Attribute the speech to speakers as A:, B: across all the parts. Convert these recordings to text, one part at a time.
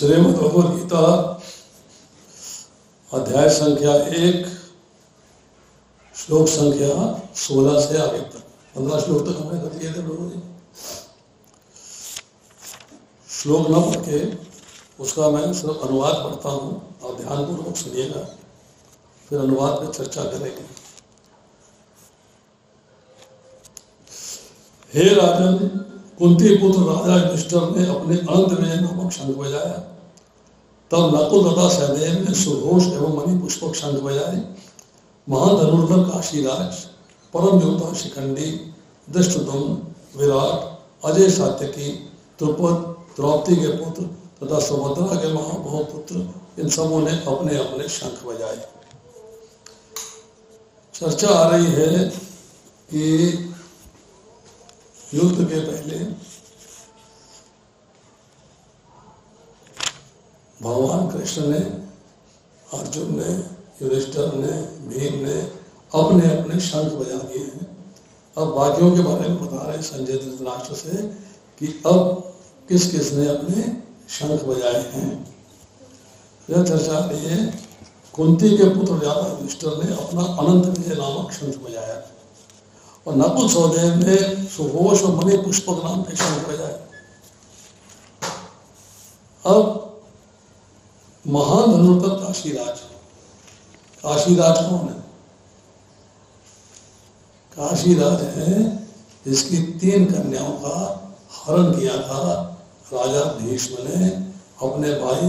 A: श्रीमद् भगवद गीता अध्याय संख्या 1 श्लोक संख्या 16 से आगे तक 15 श्लोक तक हमने कर दिए थे प्रभु जी। श्लोक न पढ़ के उसका मैं सिर्फ अनुवाद पढ़ता हूँ और ध्यानपूर्वक सुनिएगा, फिर अनुवाद पे चर्चा करेंगे। हे राजन, कुंती पुत्र राजा युधिष्ठिर ने अपने अनंत विजय नामक शंख बजाया। तब नकुल तथा सहदेव ने सुघोष एवं मणि पुष्पक शंख बजाए। महान धनुर्धर काशीराज, परम योद्धा शिखंडी, धृष्टद्युम्न, विराट, अजय सात्यकी, द्रुपद, द्रौपदी के पुत्र तथा सुभद्रा के महाबहुल पुत्र, इन सबों ने अपने अपने शंख बजाए। चर्चा आ रही है कि युद्ध के पहले भगवान कृष्ण ने, अर्जुन ने, युधिष्ठिर ने, भीम ने अपने अपने शंख बजा दिए हैं। अब बाकियों के बारे में बता रहे संजय धृतराष्ट्र से कि अब किस किस ने अपने शंख बजाए हैं। यह चर्चा आ रही है। कुंती के पुत्र राजा युधिष्ठिर ने अपना अनंत विजय नामक शंख बजाया और नकुल सहदेव ने सुघोष और मणि पुष्पक नाम के शंख बजाए। अब महान धनुर्धर काशीराज, काशीराज कौन है? काशीराज है जिसकी 3 कन्याओं का हरण किया था राजा भीष्म ने अपने भाई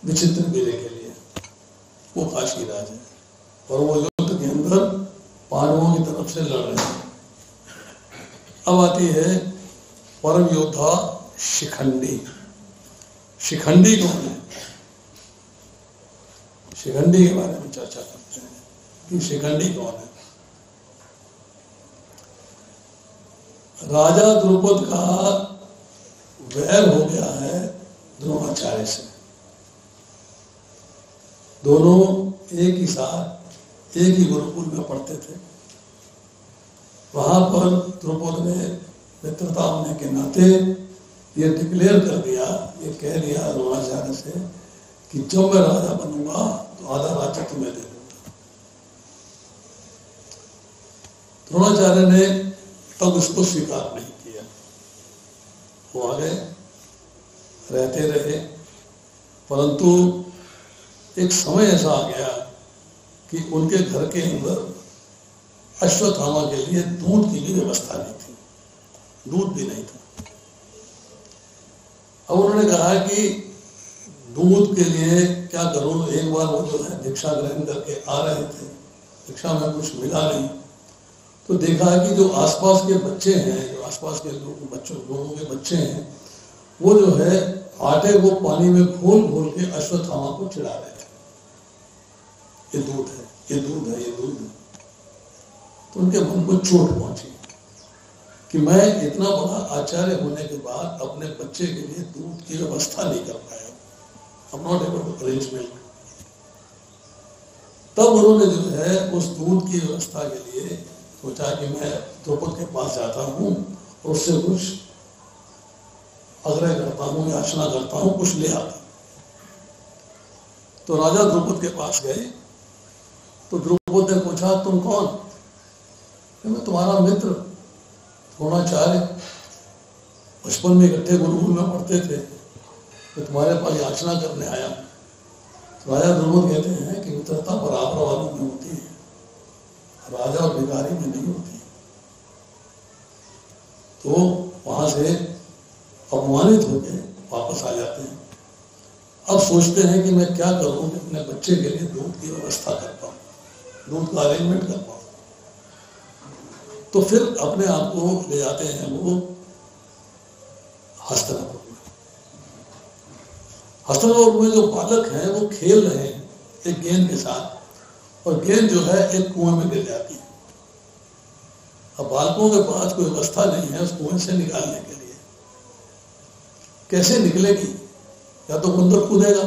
A: विचित्र वीर्य के लिए। वो काशीराज है और वो युद्ध के अंदर पांडवों की तरफ से लड़ रहे हैं। अब आती है परम योद्धा शिखंडी। शिखंडी कौन है? शिखंडी के बारे में चर्चा करते हैं कि शिखंडी कौन है। राजा द्रुपद का वैर हो गया है द्रोणाचार्य से। दोनों एक ही साथ एक ही गुरुकुल में पढ़ते थे। वहां पर द्रुपद ने मित्रता होने के नाते ये डिक्लेयर कर दिया, ये कह दिया द्रोणाचार्य से कि जब मैं राजा बनूंगा तो आधा राज्य तुम्हें दे दूंगा। द्रोणाचार्य ने तब उसको स्वीकार नहीं किया। वो आगे रहते रहे, परंतु एक समय ऐसा आ गया कि उनके घर के अंदर अश्वत्थामा के लिए दूध की भी व्यवस्था नहीं थी, दूध भी नहीं था। अब उन्होंने कहा कि दूध के लिए क्या करूं। एक बार वो जो है भिक्षा ग्रहण करके आ रहे थे, भिक्षा में कुछ मिला नहीं, तो देखा कि जो आसपास के बच्चे हैं, जो आसपास के लोगों के बच्चे हैं, वो जो है आटे को पानी में घोल घोल के अश्वत्थामा को चिढ़ा रहे थे। ये दूध है, ये दूध है, ये दूध है। तो उनके मन को चोट पहुंची कि मैं इतना बड़ा आचार्य होने के बाद अपने बच्चे के लिए दूध की व्यवस्था नहीं कर पाया। I'm not able to arrange milk। तब उन्होंने जो है उस दूध की व्यवस्था के लिए सोचा कि मैं द्रुपद के पास जाता हूँ और उससे कुछ आग्रह करता हूँ, याचना करता हूँ, कुछ ले आता। तो राजा द्रुपद के पास गए तो द्रुपद ने पूछा, तुम कौन? मैं तुम्हारा मित्र द्रोणाचार्य, बचपन में इकट्ठे गुरुकुल में पढ़ते थे, तो तुम्हारे पास याचना करने आया। तो राजा द्रुपद कहते हैं कि मित्रता बराबर वालों में होती है, राजा और भिखारी में नहीं होती। तो वहां से अपमानित होकर वापस आ जाते हैं। अब सोचते हैं कि मैं क्या करूं कि अपने बच्चे के लिए दूध की व्यवस्था कर पाऊं, दूध का अरेंजमेंट कर पाऊं। तो फिर अपने आप को ले जाते हैं वो हस्तिनापुर में। हस्तिनापुर में जो बालक हैं वो खेल रहे हैं एक गेंद के साथ, और गेंद जो है एक कुएं में गिर जाती है। अब बालकों के पास कोई व्यवस्था नहीं है उस कुएं से निकालने के लिए। कैसे निकलेगी? या तो बंदर कूदेगा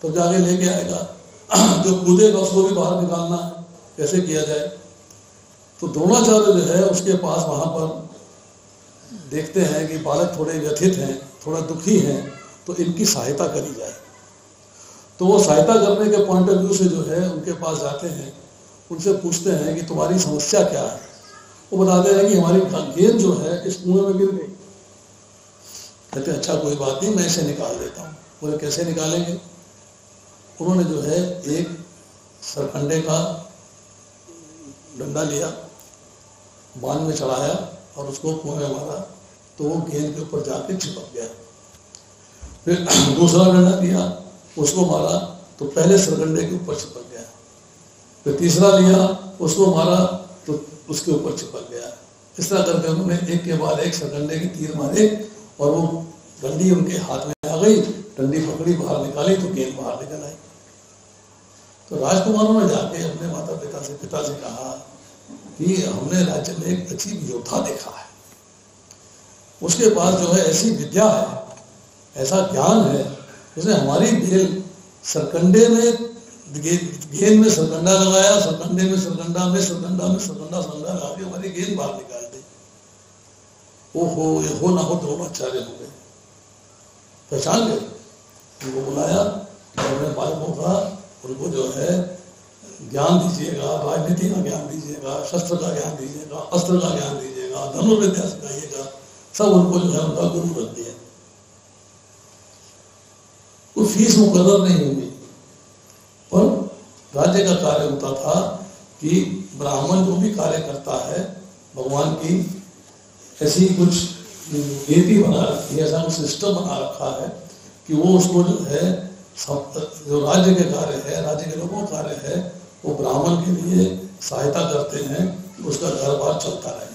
A: तो जाके लेके आएगा, जो कूदेगा उसको भी बाहर निकालना है, कैसे किया जाए? तो द्रोणाचार्य जो है उसके पास वहां पर देखते हैं कि बालक थोड़े व्यथित हैं, थोड़ा दुखी हैं, तो इनकी सहायता करी जाए। तो वो सहायता करने के पॉइंट ऑफ व्यू से जो है उनके पास जाते हैं, उनसे पूछते हैं कि तुम्हारी समस्या क्या है। वो बताते हैं कि हमारी गेंद जो है इस कुएं में गिर गई। कहते हैं अच्छा कोई बात नहीं, मैं इसे निकाल देता हूँ। बोले कैसे निकालेंगे? उन्होंने जो है एक सरकंडे का डंडा लिया, बांध में चढ़ाया और उसको कुएं में मारा, तो वो गेंद के ऊपर जाके चिपक गया। फिर दूसरा डंडा लिया, उसको मारा तो पहले सरकंडे के ऊपर चिपक गया। फिर तीसरा लिया, उसको मारा तो उसके ऊपर चिपक गया। इस तरह करके उन्होंने एक के बाद एक सरकंडे के तीर मारे और वो डंडी उनके हाथ में आ गई। डंडी पकड़ी, बाहर निकाली तो गेंद बाहर निकल आई। तो राजकुमारों ने जाके अपने माता पिता से कहा कि हमने राज्य में एक अजीब योद्धा देखा है, उसके पास जो है ऐसी विद्या है, ऐसा ज्ञान है, उसने हमारी बेल सरकंडे में गेंद में सरकंडा लगाया, सरकंडे में सरकंडा में सरकंडा में सरकंडा सरकंडा लगा के हमारी गेंद बाहर निकाल दी। ओहो, ये हो ना हो द्रोणाचार्य हो गए, पहचान गए। उनको बुलाया, अपने बालकों का उनको जो है ज्ञान दीजिएगा, राजनीति का ज्ञान दीजिएगा, शस्त्र का ज्ञान दीजिएगा, अस्त्र का ज्ञान दीजिएगा, धनुर्विद्या सिखाइएगा, सब उनको जो है उनका गुरु रख दिया। कोई फीस मुकर्रर नहीं हुई, पर राज्य का कार्य होता था कि ब्राह्मण जो भी कार्य करता है, भगवान की ऐसी कुछ नीति बना रखी है, ऐसा कुछ सिस्टम बना रखा है कि वो उसको जो है जो राज्य के कार्य है, राज्य के लोगों का कार्य है, वो ब्राह्मण के लिए सहायता करते हैं कि उसका घर बार चलता रहे।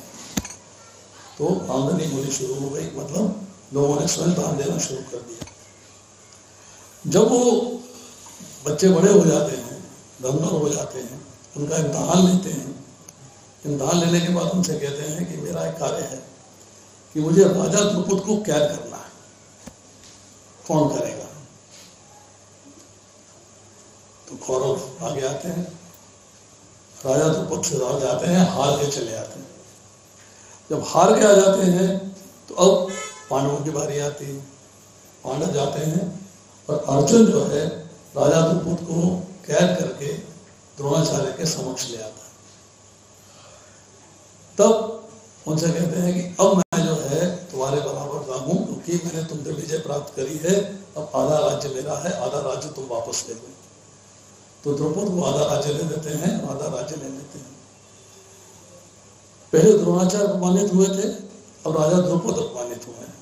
A: तो आमदनी होनी शुरू हो गई, मतलब लोगों ने स्वयं दान देना शुरू कर दिया। जब वो बच्चे बड़े हो जाते हैं, धनगर हो जाते हैं, उनका इम्तहान लेते हैं। इम्तहान लेने के बाद उनसे कहते हैं कि मेरा एक कार्य है कि मुझे राजा द्रुपद को कैद करना है, कौन करेगा? तो कौरव आगे आते हैं, राजा द्रुपद से जाते हैं, हार के चले आते हैं। जब हार के आ जाते हैं तो अब पांडवों की बारी आती है। पांडव जाते हैं और अर्जुन जो है राजा द्रुपद को कैद करके द्रोणाचार्य के समक्ष ले आता है। तब उनसे कहते हैं कि अब मैं जो है तुम्हारे बराबर का हूं, क्योंकि मैंने तुमसे विजय प्राप्त करी है, अब आधा राज्य मेरा है, आधा राज्य तुम वापस ले लो। तो द्रुपद को आधा राज्य ले लेते हैं, आधा राज्य ले लेते हैं। पहले द्रोणाचार्य अपमानित हुए थे, अब राजा द्रुपद अपमानित हुए हैं।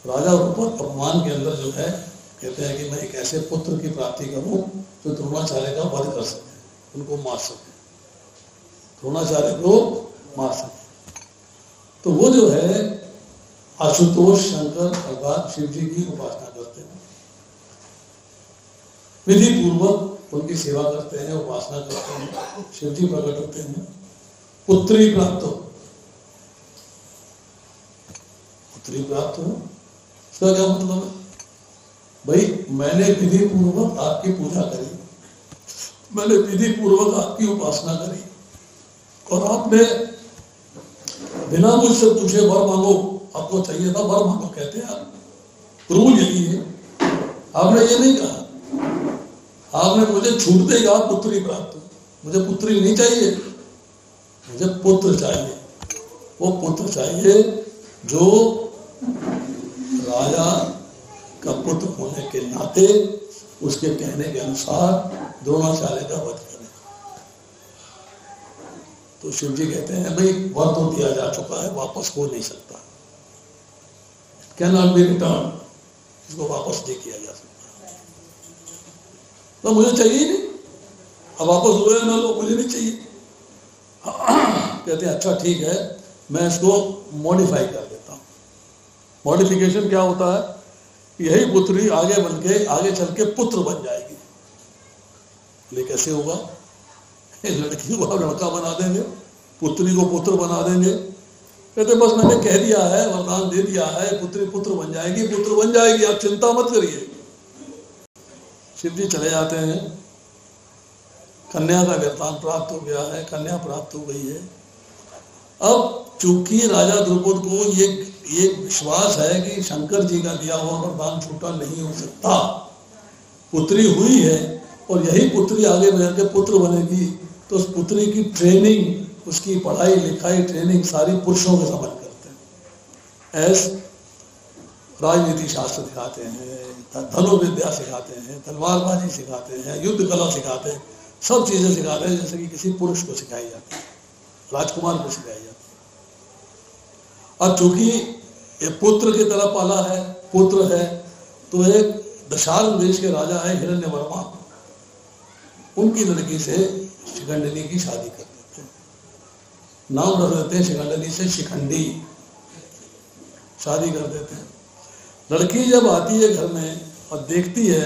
A: राजा द्रुपद अपमान के अंदर जो है कहते हैं कि मैं एक ऐसे पुत्र की प्राप्ति करूं जो द्रोणाचार्य का वध कर सके, उनको मार सके, द्रोणाचार्य को मार सके। तो वो जो है आशुतोष शंकर अर्थात शिव जी की उपासना करते हैं, विधि पूर्वक उनकी सेवा करते हैं, उपासना करते हैं, शिव जी प्रकट होते हैं, पुत्री प्राप्त हो। पुत्री प्राप्त हो इसका क्या मतलब है? भाई मैंने विधि पूर्वक आपकी पूजा करी, मैंने विधि पूर्वक आपकी उपासना करी और आपने बिना मुझसे पूछे वर मांगो, आपको चाहिए था वर मांगो, कहते हैं आप, रूल यही है। आपने ये नहीं कहा, आपने मुझे छूटते ही कहा पुत्री प्राप्त हो। मुझे पुत्री नहीं चाहिए, मुझे पुत्र चाहिए। वो पुत्र चाहिए जो राजा का पुत्र होने के नाते उसके कहने के अनुसार द्रोणाचार्य का वध करे। तो शिव जी कहते हैं भाई वर तो दिया जा चुका है, वापस हो नहीं सकता, कैन नॉट बी रिटर्न, इसको वापस नहीं किया जा सकता। तो मुझे चाहिए ही नहीं, अब वापस हुए ना लो, मुझे नहीं चाहिए। कहते हैं अच्छा ठीक है, मैं इसको मॉडिफाई कर देता हूँ। मॉडिफिकेशन क्या होता है? यही पुत्री आगे बन के आगे चल के पुत्र बन जाएगी। लेकिन कैसे होगा? लड़की को लड़का बना देंगे, पुत्री को पुत्र बना देंगे। कहते बस मैंने कह दिया है, वरदान दे दिया है, पुत्री पुत्र बन जाएगी, पुत्र बन जाएगी, आप चिंता मत करिए। शिव जी चले जाते हैं, कन्या का वरदान प्राप्त हो गया है, कन्या प्राप्त हो गई है। अब चूंकि राजा द्रुपद को ये ये विश्वास है कि शंकर जी का दिया हुआ वरदान छूटा नहीं हो सकता। पुत्री हुई है और यही पुत्री आगे बढ़ के पुत्र बनेगी, तो उस पुत्री की ट्रेनिंग, उसकी पढ़ाई लिखाई ट्रेनिंग सारी पुरुषों के समझ करते हैं। ऐसे राजनीति शास्त्र सिखाते हैं, धनुर्विद्या सिखाते हैं, तलवारबाजी सिखाते हैं, युद्ध कला सिखाते हैं, सब चीजें सिखाते हैं जैसे कि किसी पुरुष को सिखाई जाती है, राजकुमार को सिखाई जाती है। अब चूंकि ये पुत्र की तरह पाला है, पुत्र है, तो एक दशार्थ देश के राजा है हिरण्यवर्मा, उनकी लड़की से शिखंडिनी की शादी कर देते हैं। नाम रख देते हैं शिखंडिनी से शिखंडी, शादी कर देते हैं। लड़की जब आती है घर में और देखती है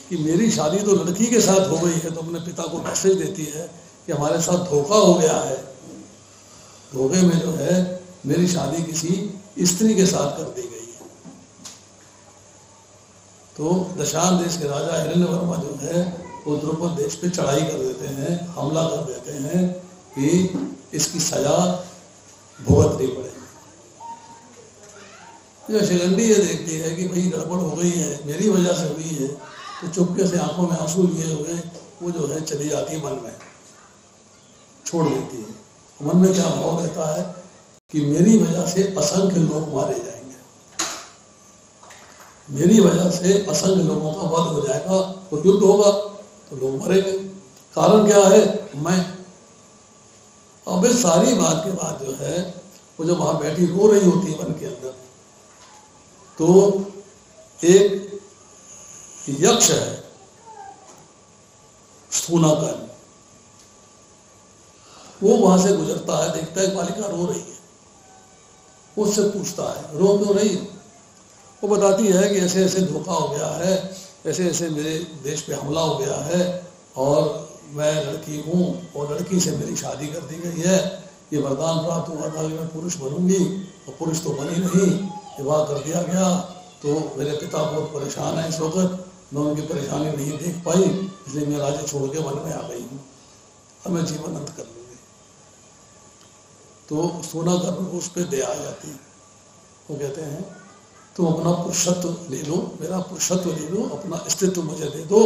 A: कि मेरी शादी तो लड़की के साथ हो गई है, तो अपने पिता को मैसेज देती है कि हमारे साथ धोखा हो गया है, धोखे में जो है मेरी शादी किसी स्त्री के साथ कर दी गई है। तो दशान देश के राजा हिरण्यवर्मा जो है वो द्रुपद देश पे चढ़ाई कर देते हैं, हमला कर देते हैं कि इसकी सजा भुगतनी पड़ेगी। जो शिखंडी ये देखती है कि भाई गड़बड़ हो गई है, मेरी वजह से हुई है, तो चुपके से आंखों में आंसू लिए हुए वो जो है चली जाती है, मन में छोड़ देती है। मन में क्या भाव रहता है कि मेरी वजह से असंख्य लोग मारे जाएंगे, मेरी वजह से असंख्य लोगों का वध हो जाएगा, तो युद्ध होगा तो लोग मरेंगे, कारण क्या है मैं। अब इस सारी बात के बाद जो है वो जब वहां बैठी रो रही होती है वन के अंदर, तो एक यक्ष है स्थूनाकन, वो वहां से गुजरता है, देखता है बालिका रो रही है, उससे पूछता है रो क्यों रही है। वो बताती है कि ऐसे ऐसे धोखा हो गया है, ऐसे ऐसे मेरे देश पे हमला हो गया है, और मैं लड़की हूँ और लड़की से मेरी शादी कर दी गई है, ये वरदान प्राप्त हुआ था कि मैं पुरुष बनूंगी, और पुरुष तो बनी नहीं, विवाह कर दिया गया, तो मेरे पिता बहुत परेशान है इस वक्त, मैं उनकी परेशानी नहीं देख पाई, इसलिए मैं राज्य छोड़ के वन में आ गई हूँ, अब मैं जीवन अंत कर लूँगी। तो सोना कर उस पर दे आ जाती है। वो कहते हैं तुम अपना पुरुषत्व ले लो, मेरा पुरुषत्व ले लो, अपना अस्तित्व मुझे दे दो,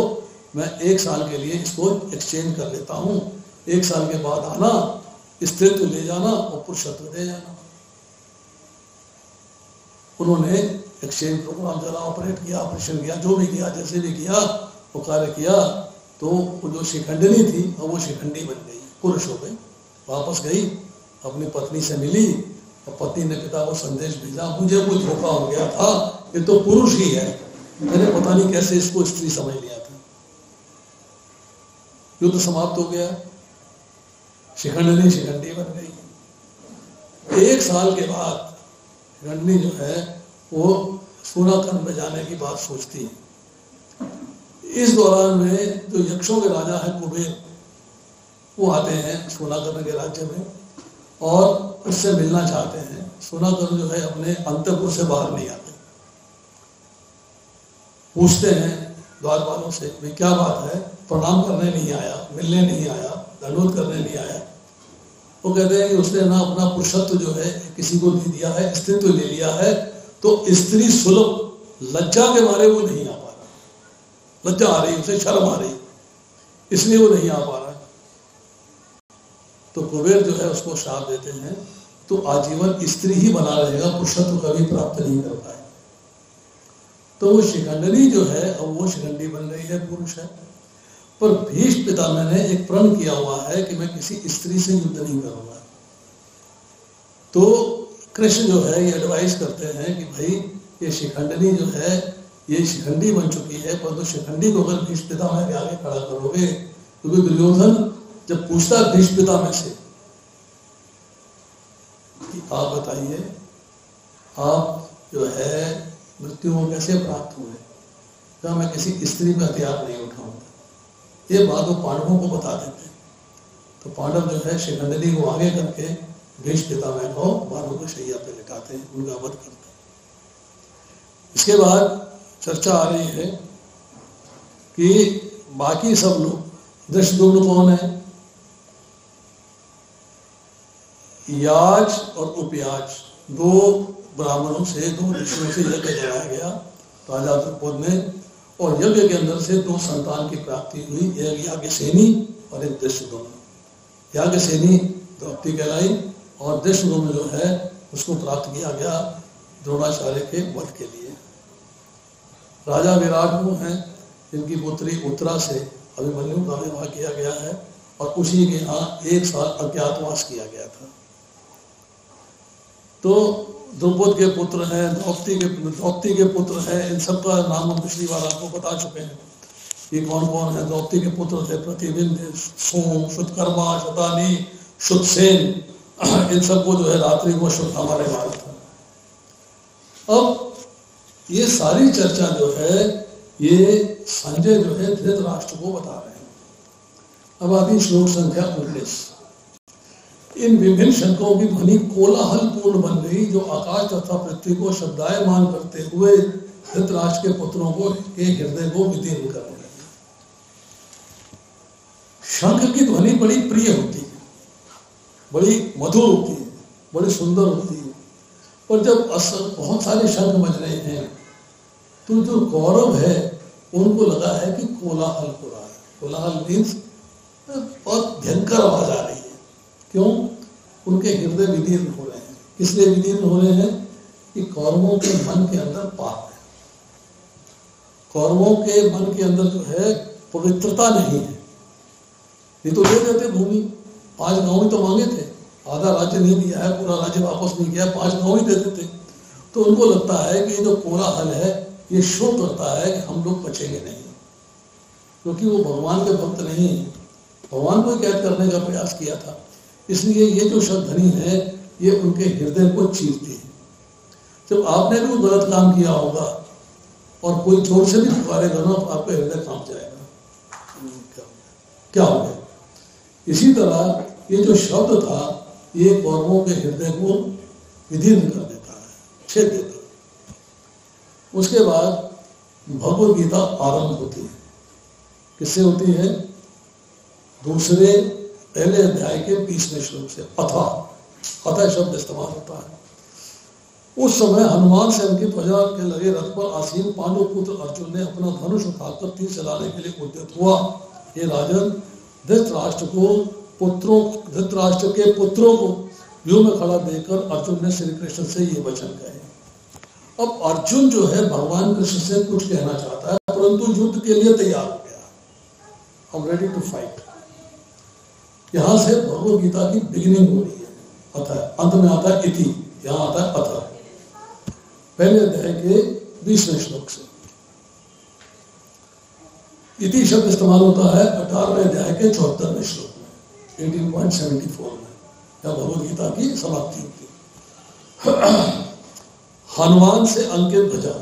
A: मैं 1 साल के लिए इसको एक्सचेंज कर लेता हूँ, 1 साल के बाद आना, अस्तित्व ले जाना और पुरुषत्व दे जाना। उन्होंने एक्सचेंज प्रोग्राम चला, ऑपरेट किया, ऑपरेशन किया, जो भी किया, जैसे भी किया वो कार्य किया, तो वो जो शिखंडिनी थी अब वो शिखंडी बन गई, पुरुष हो गई, वापस गई, अपनी पत्नी से मिली, और पत्नी ने पिता को संदेश भेजा, मुझे कोई धोखा हो गया था, ये तो पुरुष ही है, मैंने पता नहीं कैसे इसको स्त्री समझ लिया था। युद्ध समाप्त हो गया, शिखंडिनी शिखंडी बन गई। 1 साल के बाद शिखंडिनी जो है वो सोनाकन में जाने की बात सोचती है। इस दौरान में जो यक्षों के राजा है कुबेर, वो आते हैं सोनाकन के राज्य में और उससे मिलना चाहते हैं। सोनाकन जो है अपने अंतपुर से बाहर नहीं आते, पूछते हैं द्वारपालों से भाई क्या बात है, प्रणाम करने नहीं आया, मिलने नहीं आया, दंडवत करने नहीं आया। वो कहते हैं कि उसने ना अपना पुरुषत्व जो है किसी को दे दिया है, अस्तित्व ले लिया है, तो स्त्री सुलभ लज्जा के मारे वो नहीं आ पा रहा, लज्जा आ रही, उसे शर्म आ रही, इसलिए वो नहीं आ पा रहा। तो कुबेर जो है उसको श्राप देते हैं, तो आजीवन स्त्री ही बना रहेगा, पुरुषत्व कभी प्राप्त नहीं कर पाए। तो वो शिखंडिनी जो है अब वो शिखंडी बन रही है, पुरुष है, पर भीष्म पितामह ने एक प्रण किया हुआ है कि मैं किसी स्त्री से युद्ध नहीं करूंगा। तो कृष्ण जो है ये एडवाइस करते हैं कि भाई ये शिखंडिनी जो है ये शिखंडी बन चुकी है, परंतु शिखंडी को अगर भीष्म पितामह के आगे खड़ा करोगे, क्योंकि दुर्योधन जब पूछता है भीष्म पितामह से कि आप बताइए आप जो है मृत्यु को कैसे प्राप्त हुए, तो मैं किसी स्त्री का हथियार नहीं उठाऊंगा। ये बात वो पांडवों को बता देते हैं। तो पांडव जो है शिखंडिनी को आगे करके भीष्म पितामह को बालों को शैया पे लिटाते हैं, उनका वध करते हैं। इसके बाद चर्चा आ रही है कि बाकी सब लोग, धृष्टद्युम्न कौन है, याज और उपयाज 2 ब्राह्मणों से, 2 ऋषियों से यज्ञ कराया गया राजा द्रुपद ने, और यज्ञ के अंदर से 2 संतान की प्राप्ति हुई, एक याज्ञसेनी और एक धृष्टद्युम्न। याज्ञसेनी द्रौपदी कहलाई और धृष्टद्युम्न जो है उसको प्राप्त किया गया द्रोणाचार्य के वध के लिए। राजा विराट वो हैं, इनकी पुत्री उत्तरा से अभिमन्यु का विवाह किया गया है और उसी के यहाँ 1 साल अज्ञातवास किया गया था। तो द्रुपद के पुत्र हैं, द्रौपदी के पुत्र हैं, इन सबका नाम हम पिछली बार आपको बता चुके हैं कि कौन कौन है। द्रौपदी के पुत्र थे प्रतिबिंब, सोम, शुद्धकर्मा, शतानी, शुद्धसेन, इन सबको जो है रात्रि को शुद्ध मारे मारा था। अब ये सारी चर्चा जो है ये संजय जो है धृतराष्ट्र को बता रहे हैं। अब आती श्लोक संख्या 19। इन विभिन्न शंकों की ध्वनि कोलाहल पूर्ण बन गई, जो आकाश तथा पृथ्वी को शब्दायमान करते हुए धृतराष्ट्र के पुत्रों को के हृदय को विदीर्ण कर रहे हैं। शंख की ध्वनि बड़ी प्रिय होती है, बड़ी मधुर होती है, बड़ी सुंदर होती है, पर जब बहुत सारे शंख बज रहे हैं तो जो कौरव है उनको लगा है कि कोलाहल हो रहा है। कोलाहल मीन्स बहुत भयंकर आवाज आ रही है। क्यों? उनके हृदय विदीर्ण हो रहे हैं। किसलिए विदीर्ण हो रहे हैं? कि कौरवों के मन के अंदर पाप है, कौरवों के मन के अंदर जो है पवित्रता नहीं है। ये तो दे देते भूमि, 5 गांव ही तो मांगे थे, आधा राज्य नहीं दिया है, पूरा राज्य वापस नहीं किया, 5 गांव ही दे देते। तो उनको लगता है कि जो कोलाहल है ये शो करता है कि हम लोग बचेंगे नहीं, क्योंकि वो भगवान के भक्त नहीं है, भगवान को कैद करने का प्रयास किया था। इसलिए ये जो शब्दध्वनि है ये उनके हृदय को चीरती है। जब आपने भी गलत काम किया होगा और कोई जोर से भी पुकारेगा ना तो आपका हृदय कांप जाएगा, क्या हो गया। इसी तरह ये जो शब्द था ये कौरवों के हृदय को विदीर्ण कर देता है, छेद देता है। उसके बाद भगवद गीता आरंभ होती है। किससे होती है? दूसरे पहले अध्याय के 20वें श्लोक से। अथा शब्द इस्तेमाल होता है। उस समय हनुमान से अंकित ध्वजा के लगे रथ पर आसीन पांडु पुत्र अर्जुन ने अपना धनुष उठाकर तीर चलाने के लिए उद्यत हुआ। ये राजन धृतराष्ट्र के पुत्रों को व्यूह में खड़ा देखकर अर्जुन ने श्री कृष्ण से ये वचन कहे। अब अर्जुन जो है भगवान कृष्ण से कुछ कहना चाहता है, परंतु युद्ध के लिए तैयार हो गया, I'm ready to fight। यहां से भगवद गीता की बिगिनिंग हो रही है। अतः अंत में आता है इति, यहां आता है अतः, पहले अध्याय के 20वें श्लोक से। इति शब्द इस्तेमाल होता है 18वें अध्याय के 74वें श्लोक में, 18.74 में, यह भगवद गीता की समाप्ति होती है। हनुमान से अंकित ध्वजा।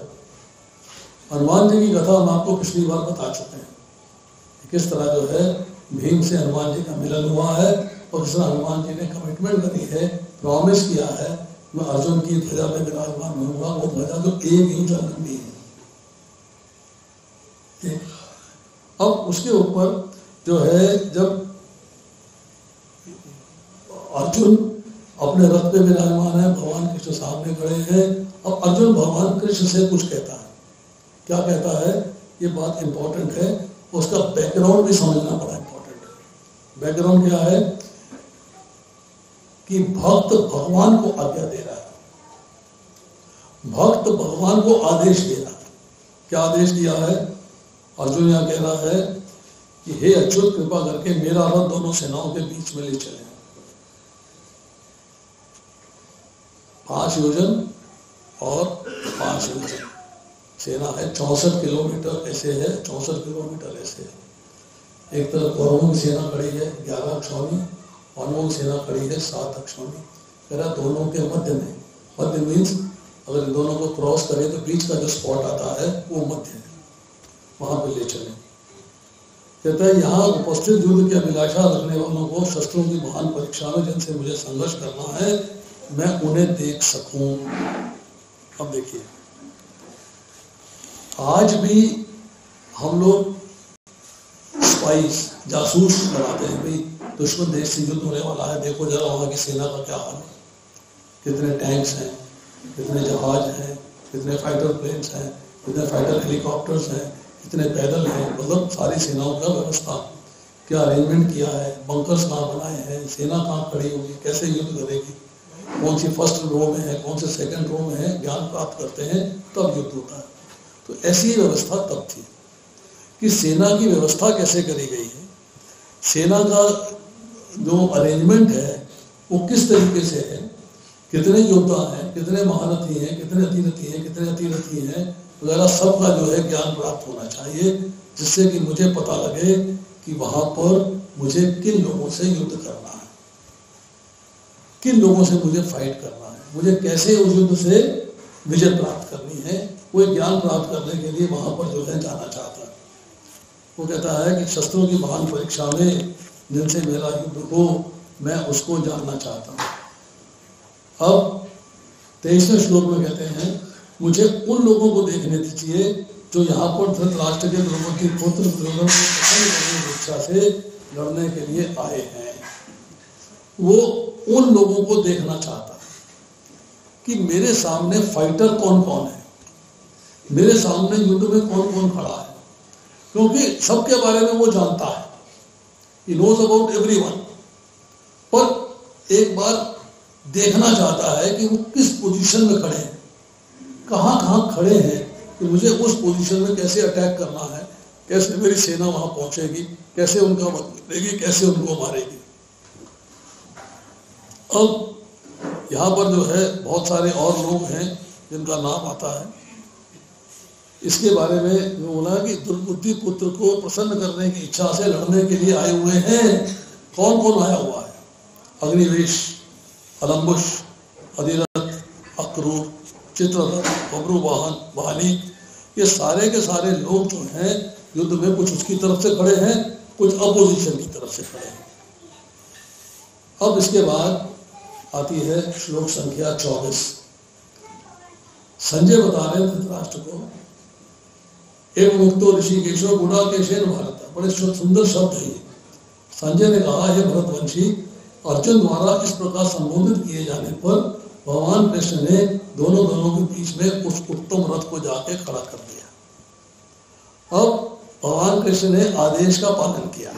A: हनुमान जी की कथा हम आपको पिछली बार बता चुके हैं, किस तरह जो है भीम से हनुमान जी का मिलन हुआ है और जिस तरह हनुमान जी ने कमिटमेंट करी है, प्रॉमिस किया है, मैं अर्जुन की ध्वजा में विराजमान होऊंगा। वो ध्वजा जो 1 इंच लंबी है। अब उसके ऊपर जो है जब अर्जुन अपने रथ पे विराजमान है, भगवान कृष्ण सामने खड़े हैं। अब अर्जुन भगवान कृष्ण से कुछ कहता है। क्या कहता है? ये बात इंपॉर्टेंट है, उसका बैकग्राउंड भी समझना बड़ा इंपॉर्टेंट है। बैकग्राउंड क्या है? कि भक्त भगवान को आज्ञा दे रहा है, भक्त भगवान को आदेश दे रहा है। क्या आदेश दिया है? अर्जुन यहां कह रहा है कि हे अच्युत, कृपा करके मेरा रथ दोनों सेनाओं के बीच में ले चले। 5 योजन और 5 योजन सेना है, 64 किलोमीटर ऐसे है, 64 किलोमीटर ऐसे है। एक तरफ कौरवों की सेना खड़ी है 11 अक्षौणी, पांडवों की सेना खड़ी है 7 अक्षौणी। कह रहा दोनों के मध्य में, मध्य मीन्स अगर दोनों को क्रॉस करें तो बीच का जो स्पॉट आता है वो मध्य है, वहां पे ले चले। कहता है यहाँ उपस्थित युद्ध की अभिलाषा रखने वालों को शस्त्रों की महान परीक्षा में जिनसे मुझे संघर्ष करना है, मैं उन्हें देख सकूं। अब देखिए, आज भी हम लोग स्पाइस, जासूस बनाते हैं, भाई दुश्मन देश से युद्ध होने वाला है, देखो जरा वहां की सेना का क्या हाल है, कितने टैंक्स हैं, कितने जहाज हैं, कितने फाइटर प्लेन्स हैं, कितने फाइटर हेलीकॉप्टर्स हैं, कितने पैदल हैं, मतलब सारी सेनाओं का व्यवस्था क्या अरेंजमेंट किया है, बंकर्स कहाँ बनाए हैं, सेना कहाँ खड़ी होगी, कैसे युद्ध करेगी, कौन सी फर्स्ट रो में है, कौन से सेकंड रो में है, ज्ञान प्राप्त करते हैं तब युद्ध होता है। तो ऐसी व्यवस्था तब थी कि सेना की व्यवस्था कैसे करी गई है, सेना का जो अरेंजमेंट है वो किस तरीके से है, कितने योद्धा हैं, कितने महारथी हैं, कितने अतिरथी हैं, कितने अतिरथी हैं वगैरह, सबका जो है ज्ञान प्राप्त होना चाहिए, जिससे कि मुझे पता लगे कि वहां पर मुझे किन लोगों से युद्ध करना है, किन लोगों से मुझे फाइट करना है, मुझे कैसे उस युद्ध से विजय प्राप्त करनी है। वो ज्ञान प्राप्त करने के लिए वहां पर जो है जाना चाहता है। वो कहता है कि शस्त्रों की महान परीक्षा में जिनसे मेरा युद्ध हो, मैं उसको जानना चाहता हूँ। अब 23वें श्लोक में कहते हैं, मुझे उन लोगों को देखने दीजिए जो यहाँ पर धृतराष्ट्र के द्रौपदी पुत्र दुर्योधन को पसंद करने की इच्छा से लड़ने के लिए आए हैं। वो उन लोगों को देखना चाहता है कि मेरे सामने फाइटर कौन कौन है, मेरे सामने युद्ध में कौन कौन खड़ा है, क्योंकि सबके बारे में वो जानता है, he knows about everyone, पर एक बार देखना चाहता है कि वो किस पोजीशन में खड़े हैं, कहाँ कहाँ खड़े हैं, कि मुझे उस पोजीशन में कैसे अटैक करना है, कैसे मेरी सेना वहां पहुंचेगी, कैसे उनका वध करेगी, कैसे उनको मारेगी। अब यहाँ पर जो है बहुत सारे और लोग हैं जिनका नाम आता है। इसके बारे में बोला कि दुर्बुद्धि पुत्र को प्रसन्न करने की इच्छा से लड़ने के लिए आए हुए हैं। कौन कौन आया हुआ है? अग्निवेश, अलम्बुश, अधिरथ, अक्रूर, चित्ररथ, बब्रुवाहन, वाली, ये सारे के सारे लोग जो हैं युद्ध में कुछ उसकी तरफ से खड़े हैं, कुछ अपोजिशन की तरफ से खड़े हैं। अब इसके बाद आती है श्लोक संख्या 24। संजय बता रहे धृतराष्ट्र को, एक मुक्तो ऋषिकेशो गुडाकेशेन भारत, बड़े सुंदर शब्द है ये। संजय ने कहा, हे भरतवंशी, अर्जुन द्वारा इस प्रकार संबोधित किए जाने पर भगवान कृष्ण ने दोनों के बीच में उस उत्तम रथ को जाके खड़ा कर दिया। अब भगवान कृष्ण ने आदेश का पालन किया,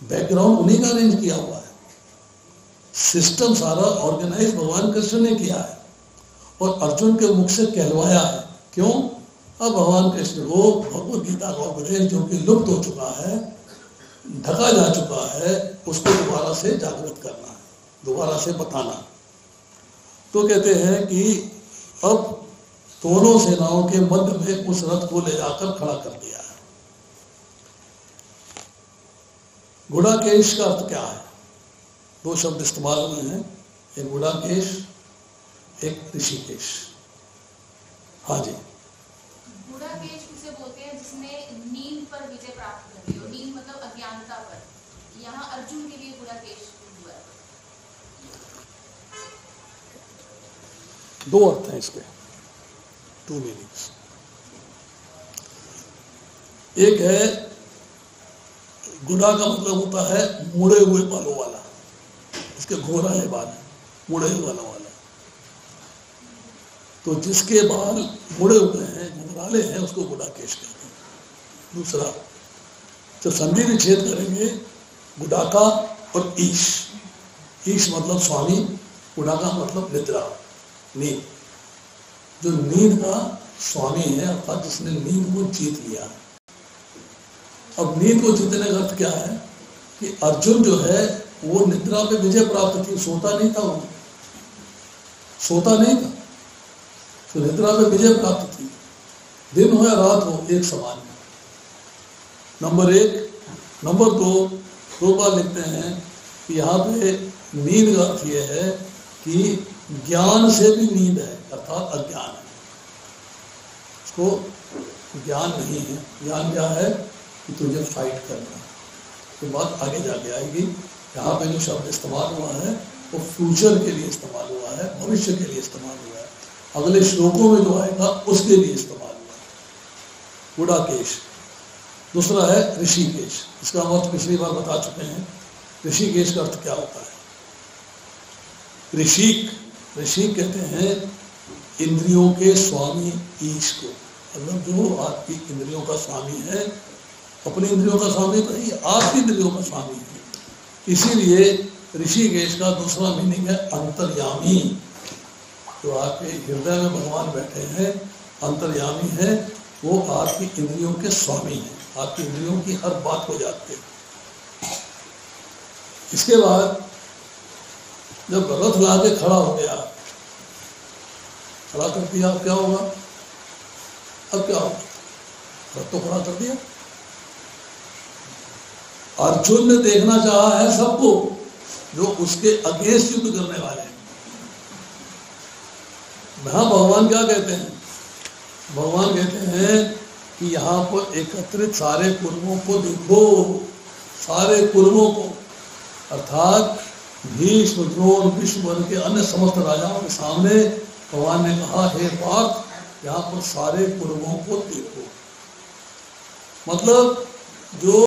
A: बैकग्राउंड उन्हीं का अरेंज किया हुआ है, सिस्टम सारा ऑर्गेनाइज भगवान कृष्ण ने किया है और अर्जुन के मुख से कहलवाया है। क्यों? अब भगवान कृष्ण को भगवद गीता का उपदेश जो कि लुप्त हो चुका है, ढका जा चुका है, उसको दोबारा से जागृत करना है, दोबारा से बताना। तो कहते हैं कि अब दोनों सेनाओं के मध्य में उस रथ को ले जाकर खड़ा कर दिया है। गुडाकेश का अर्थ क्या है? दो शब्द इस्तेमाल हुए हैं, एक गुडाकेश, एक ऋषिकेश। हाँ जी,
B: गुडाकेश किसे बोलते हैं? जिसने नींद पर विजय प्राप्त कर ली हो, नींद मतलब अज्ञानता पर। यहाँ अर्जुन के लिए गुडाकेश हुआ है।
A: दो अर्थ हैं इसके, टू मीनिंग्स। एक है, गुडा का मतलब होता है मुड़े हुए बालों वाला, इसके घोरा है बाल, मुड़े हुए बालों वाला। तो जिसके बाल मुड़े हुए हैं, घुंघराले हैं, उसको गुडाकेश कहते हैं। दूसरा, जब संधि विच्छेद करेंगे, गुडाका और ईश, ईश मतलब स्वामी, गुडाका मतलब निद्रा, नींद। जो नींद का स्वामी है, अर्थात जिसने नींद को जीत लिया। अब नींद को जीतने का अर्थ क्या है कि अर्जुन जो है वो निद्रा पे विजय प्राप्त की, सोता नहीं था, वो सोता नहीं था, तो निद्रा पे विजय प्राप्त थी। दिन हो या रात हो, एक समान है। नंबर एक। नंबर दो बार लिखते हैं कि यहाँ पे नींद का अर्थ यह है कि ज्ञान से भी नींद है, अर्थात अज्ञान है, उसको ज्ञान नहीं है। ज्ञान क्या है कि तुझे फाइट करना है। तो बात आगे जाके आएगी। यहाँ पे जो शब्द इस्तेमाल हुआ है वो फ्यूचर के लिए इस्तेमाल हुआ है, भविष्य के लिए इस्तेमाल हुआ है, अगले श्लोकों में जो आएगा उसके लिए इस्तेमाल हुआ है। गुडाकेश। दूसरा है ऋषिकेश। इसका हम अर्थ पिछली बार बता चुके हैं। ऋषिकेश का अर्थ क्या होता है? ऋषिक ऋषि कहते हैं इंद्रियों के स्वामी ईश को, मतलब जो आपकी इंद्रियों का स्वामी है, अपनी इंद्रियों का स्वामी तो नहीं, आपकी इंद्रियों का स्वामी है। इसीलिए ऋषिकेश का दूसरा मीनिंग है अंतर्यामी। जो आपके हृदय में भगवान बैठे हैं, अंतर्यामी है, वो आपकी इंद्रियों के स्वामी हैं, आपकी इंद्रियों की हर बात को जानते हैं। इसके बाद जब रथ ला के खड़ा हो गया, खड़ा कर दिया, अब क्या होगा? अब क्या होगा? रथ तो खड़ा कर दिया। अर्जुन ने देखना चाहा है सबको जो उसके अगेंस्ट युद्ध करने वाले हैं। वहां भगवान क्या कहते हैं? भगवान कहते हैं कि यहाँ पर एकत्रित सारे कुर्मों को देखो, सारे कुर्मों को, अर्थात भीष्म, द्रोण, विष्णु के अन्य समस्त राजाओं के सामने भगवान ने कहा, हे पार्थ, यहाँ पर सारे कुर्मों को देखो। मतलब जो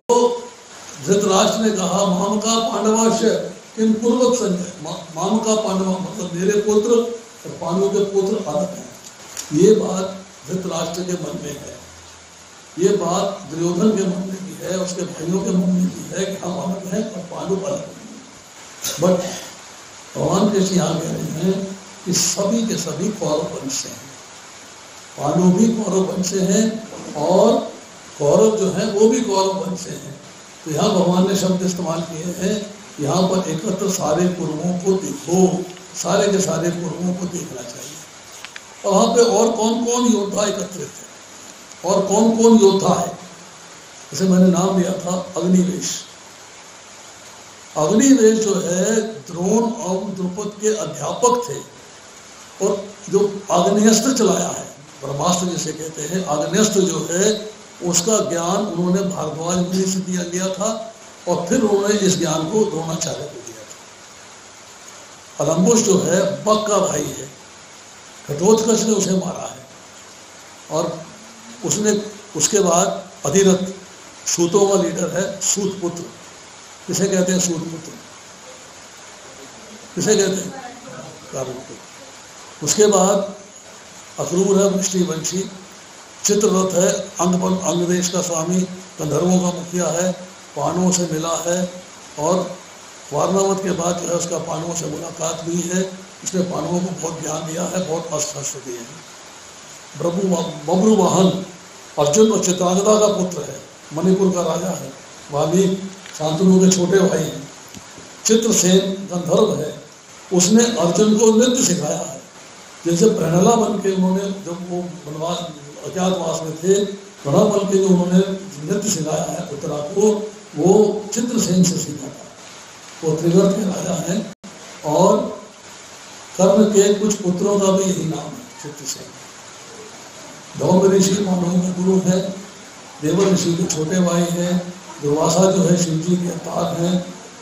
A: धृतराष्ट्र ने कहा, माम का पांडवाश्य किम कुर्वत संजय, माम का पांडवा मतलब मेरे पुत्र और पांडवों के पुत्र अलग हैं। ये बात धृतराष्ट्र के मन में है, ये बात दुर्योधन के मन में भी है, उसके भाइयों के मन में भी है कि हम अलग हैं और पांडव अलग हैं। बट भगवान कृष्ण यहाँ कह रहे हैं कि सभी के सभी कौरव वंश से हैं, पांडव भी कौरव वंश से हैं और कौरव जो है वो भी कौरव वंश से हैं। तो यहाँ भगवान ने शब्द इस्तेमाल किए हैं, यहाँ पर एकत्र सारे कुर्मों को देखो, सारे के सारे कुर्मों को देखना चाहिए। और वहाँ पे और कौन कौन योद्धा एकत्रित है और कौन कौन योद्धा है, जैसे मैंने नाम लिया था अग्निवेश। अग्निवेश जो है द्रोण और द्रुपद के अध्यापक थे और जो आग्नेयास्त्र चलाया है, ब्रह्मास्त्र जिसे कहते हैं, आग्नेयास्त्र जो है उसका ज्ञान उन्होंने भारद्वाज मुनि से लिया था और फिर उन्होंने इस ज्ञान को द्रोणाचार्य को दिया था। अलम्बुस जो है बक का भाई है, घटोत्कच ने उसे मारा है और उसने उसके बाद अधिरथ सूतों का लीडर है, सूत पुत्र, किसे कहते हैं? सूत पुत्र किसे कहते हैं? कारुपुत्र। उसके बाद अक्रूर है, वृष्टिवंशी, चित्ररथ है, अंगदेश का स्वामी, गंधर्वों का मुखिया है, पांडवों से मिला है और वारणावत के बाद जो है उसका पांडवों से मुलाकात हुई है, उसने पांडवों को बहुत ज्ञान दिया है, बहुत अस्त्र दिए हैं। बब्रुवाहन अर्जुन और चित्रांगदा का पुत्र है, मणिपुर का राजा है, वाल्मीकि शांतनु के छोटे भाई हैं। चित्रसेन गंधर्व है, उसने अर्जुन को नृत्य सिखाया है। जैसे प्रणला बन के उन्होंने, जब वो वनवास अज्ञातवास में थे, प्रणला बन के जो उन्होंने नृत्य सिखाया है उत्तरा को, वो चित्रसेन से सीखा था। वो त्रिगर्त के राजा हैं और कर्ण के कुछ पुत्रों का भी यही नाम है, चित्रसेन। धौम ऋषि पांडवों के गुरु है, देव ऋषि के छोटे भाई हैं, दुर्वासा जो है शिव जी के अवतार हैं,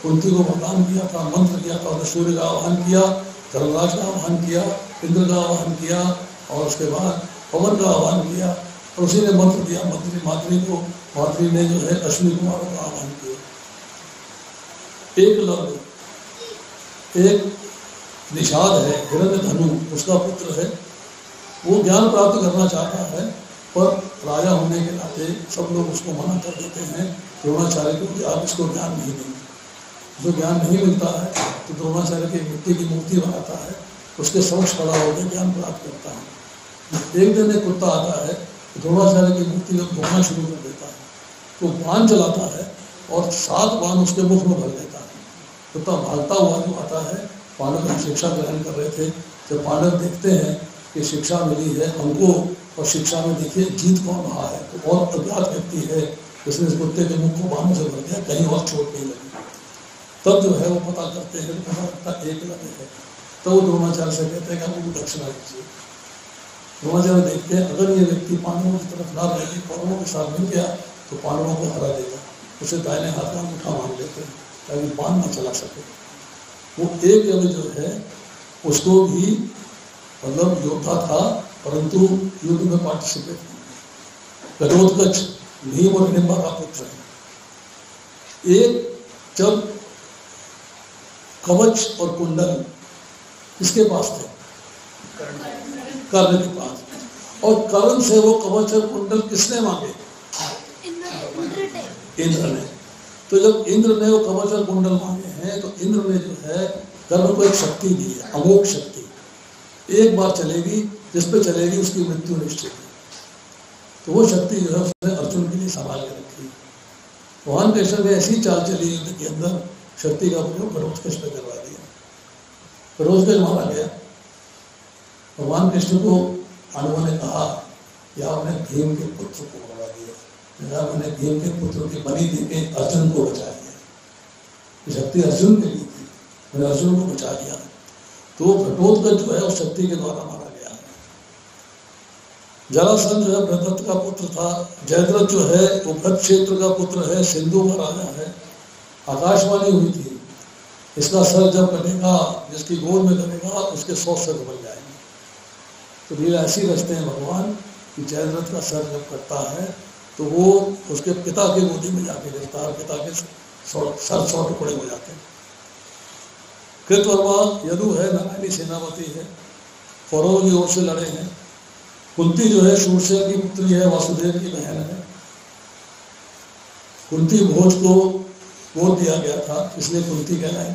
A: कुंती को वरदान किया था, मंत्र किया था, सूर्य का आह्वान किया, धर्मराज का आह्वान किया, इंद्र का आह्वान किया और उसके बाद पवन का आह्वान किया और उसी ने मंत्र दिया मातृ को, मातृ ने जो है अश्विनी कुमारों का आह्वान किया। एक लव, एक निषाद है, हिरण्यधनु उसका पुत्र है, वो ज्ञान प्राप्त करना चाहता है पर राजा होने के नाते सब लोग उसको मना कर देते हैं द्रोणाचार्य को कि आप इसको ज्ञान नहीं देंगे। जो ज्ञान नहीं मिलता है तो द्रोणाचार्य की मिट्टी की मूर्ति बनाता है, उसके समक्ष खड़ा होकर ज्ञान प्राप्त करता है। एक दिन एक कुत्ता आता है, द्रोणाचार्य की मूर्ति को धोना शुरू कर देता है, तो बाण चलाता है और 7 बाण उसके मुख में भर देता है। कुत्ता भागता हुआ जो आता है, पांडव की शिक्षा ग्रहण कर रहे थे, जब पांडव देखते हैं कि शिक्षा मिली है हमको और शिक्षा में देखिए जीत कौन रहा है, तो बहुत अज्ञात व्यक्ति है, इसने इस कुत्ते के मुख को बाणों से भर दिया, कहीं और चोट नहीं लगी। तब जो है वो पता करते हैं, पता लगता एकलव्य है, तो वो द्रोणाचार्य से कहते हैं कि हमको दक्षिणा दीजिए। द्रोणाचार्य देखते हैं अगर ये व्यक्ति पांडवों की तरफ ना रहेगी, कौरवों के साथ मिल गया तो पांडवों को हरा देगा, उसे दाहिने हाथ का अंगूठा मान लेते हैं ताकि बाण न चला सके। वो एक लव्य जो है उसको भी मतलब योद्धा था परंतु युद्ध में पार्टिसिपेट नहीं। घटोत्कच भीम और हिडिंबा का पुत्र है। एक जब कवच और कुंडल किसके पास थे? कर्ण के पास, और कर्ण से वो कवच और कुंडल किसने मांगे? इंद्र ने। तो जब इंद्र ने वो कवच और कुंडल मांगे हैं तो इंद्र ने जो है कर्ण को एक शक्ति दी है, अमोघ शक्ति, एक बार चलेगी, जिस पे चलेगी उसकी मृत्यु निश्चित है। तो वो शक्ति जो है उसने अर्जुन के लिए संभाल के रखी। भगवान कृष्ण ने ऐसी चाल चली युद्ध के अंदर, शक्ति का प्रयोग घटोत्कच पे करवा दिया। घटोत्कच मारा गया। भगवान कृष्ण को पांडवों ने कहा कि आपने भीम के पुत्र को मरवा दिया, मैंने भीम के पुत्र की बलि देके अर्जुन को बचा दिया। शक्ति अर्जुन के लिए थी, मैंने अर्जुन को बचा दिया। तो घटोत्कच जो है उस शक्ति के द्वारा मारा गया है। जरासंध जो है भरत का पुत्र था, जयद्रथ जो है वो भरत क्षेत्र का पुत्र है, सिंधु का राजा है। आकाशवाणी हुई थी, इसका सर जब कटेगा, जिसकी गोद में कटेगा उसके 100 सर बन जाएंगे। तो लीला ऐसी रचते हैं भगवान कि जयद्रथ का सर जब कटता है तो वो उसके पिता के गोदी में जाके गिरता है, पिता के सर 100 टुकड़े हो जाते हैं। कृतवर्मा यदु है, नारायणी सेनापति है, कौरवों की ओर से लड़े हैं। कुंती जो है शूरसेन की पुत्री है, वासुदेव की बहन है। कुंती भोज को गोद दिया गया था, इसलिए कुंती कहलाई।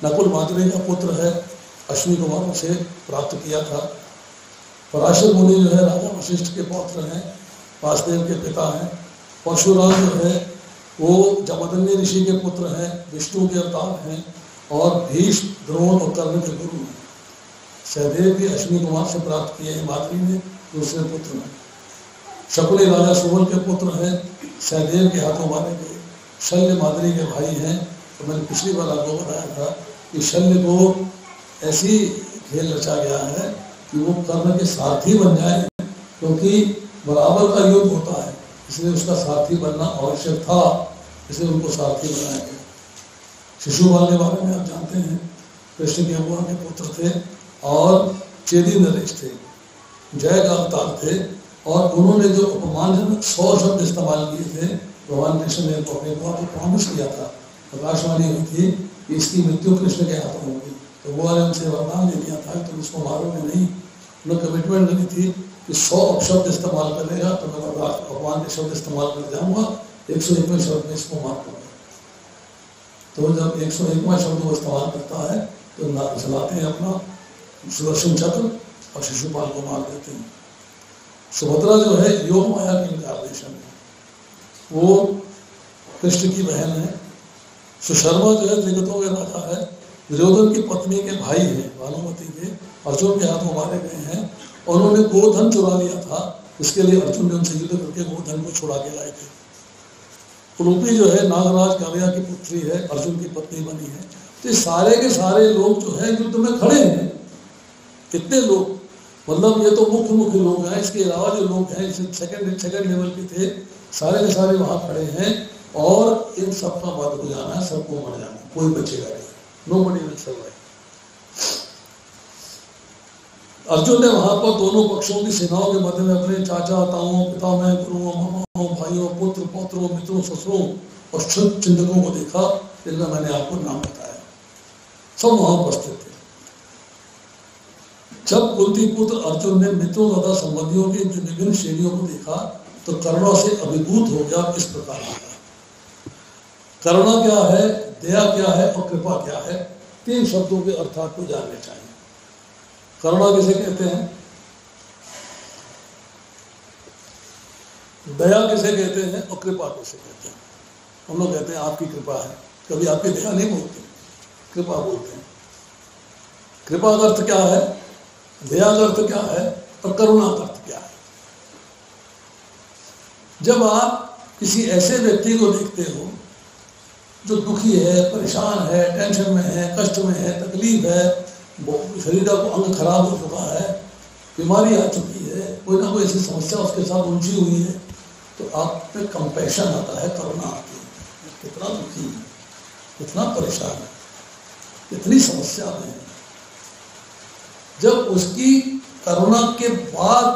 A: नकुल माधुरी का पुत्र है, अश्विनी कुमारों से प्राप्त किया था। पराशर मुनि जो है राजा वशिष्ठ के पौत्र हैं, वासुदेव के पिता हैं। परशुराम जो है वो जमदग्नि ऋषि के पुत्र हैं, विष्णु के अवतार हैं, और भीष्म, द्रोण और कर्ण के गुरु हैं। सहदेव भी अश्विनी कुमार से प्राप्त किए हैं, माधुरी ने दूसरे पुत्र हैं। शकुनी राजा सुबल के पुत्र हैं, सहदेव के हाथों मारे गए। शल्य माधुरी के भाई हैं। तो मैंने पिछली बार आपको बताया था कि शल्य को ऐसी खेल रचा गया है कि वो कर्ण के सारथी बन जाए, क्योंकि बराबर का युद्ध होता है, इसलिए उसका सारथी बनना आवश्यक था, इसलिए उनको सारथी बनाया गया। शिशुपाल के बारे में आप जानते हैं, कृष्ण के बुआ के पुत्र थे और चेदी नरेश थे, जय का अवतार थे, और उन्होंने जो अपमानजनक 100 शब्द इस्तेमाल किए थे, भगवान कृष्ण ने अपने बुआ को प्रॉमिस किया था, आकाशवाणी हुई थी कि इसकी मृत्यु कृष्ण के हाथों होगी। तो बुआ ने उनसे वरदान दे दिया था तुम इसको मारोगे नहीं। उन्होंने कमिटमेंट करी थी कि 100 अपशब्द इस्तेमाल करेगा तो मैं भगवान के शब्द इस्तेमाल कर जाऊँगा, 101वें शब्द में इसको मार दूंगा। तो जब 101वां शब्द को इस्तेमाल करता है तो चलाते हैं अपना सुदर्शन चक्र और शिशुपाल को मार देते हैं। सुभद्रा जो है योग माया की इनकारनेशन है, वो कृष्ण की बहन है। सुशर्मा जो है त्रिगतों के राजा है, दुर्योधन की पत्नी के भाई हैं, भानुमति के, अर्जुन के हाथों मारे गए हैं। और उन्होंने गोधन चुरा लिया था, इसके लिए अर्जुन ने उनसे युद्ध करके गोधन को छुड़ा के लाए थे। कुरूपी जो है नागराज कालिया की पुत्री है, अर्जुन की पत्नी बनी है। तो ये सारे के सारे लोग जो है युद्ध में खड़े हैं। कितने लोग, मतलब ये तो मुख्य लोग हैं, इसके अलावा जो लोग हैं सेकंड लेवल के थे, सारे के सारे वहाँ खड़े हैं। और इन सबका बात हो जाना है, सबको मर जाना, कोई बचेगा नहीं, नोबडी विल सर्वाइव। अर्जुन ने वहां पर दोनों पक्षों की सेनाओं के मध्य में अपने चाचा, ताओं, पितामह, गुरुओं, मामाओं, भाइयों, पुत्र, पौत्रों, मित्रों, ससुरों और शुद्ध चिंतकों को देखा, जिनका मैंने आपको नाम बताया, सब वहां उपस्थित थे। जब कुंती पुत्र अर्जुन ने मित्रों तथा संबंधियों की विभिन्न श्रेणियों को देखा तो करुणा से अभिभूत हो गया। इस प्रकार करुणा क्या है, दया क्या है और कृपा क्या है, 3 शब्दों के अर्थ आपको जानने चाहिए। करुणा किसे कहते हैं, दया किसे कहते हैं और कृपा किसे कहते हैं। हम लोग कहते हैं आपकी कृपा है, कभी आपकी दया नहीं बोलते, कृपा बोलते हैं। कृपा का अर्थ क्या है, दया का अर्थ क्या है और करुणा का अर्थ क्या है। जब आप किसी ऐसे व्यक्ति को देखते हो जो दुखी है, परेशान है, टेंशन में है, कष्ट में है, तकलीफ है, शरीर का अंग खराब हो चुका है, बीमारी आ चुकी है, कोई ना कोई ऐसी समस्या उसके साथ उलझी हुई है, तो आप में कंपैशन आता है, करुणा आती है। कितना दुखी है, कितना परेशान है, कितनी समस्या में है। जब उसकी करुणा के बाद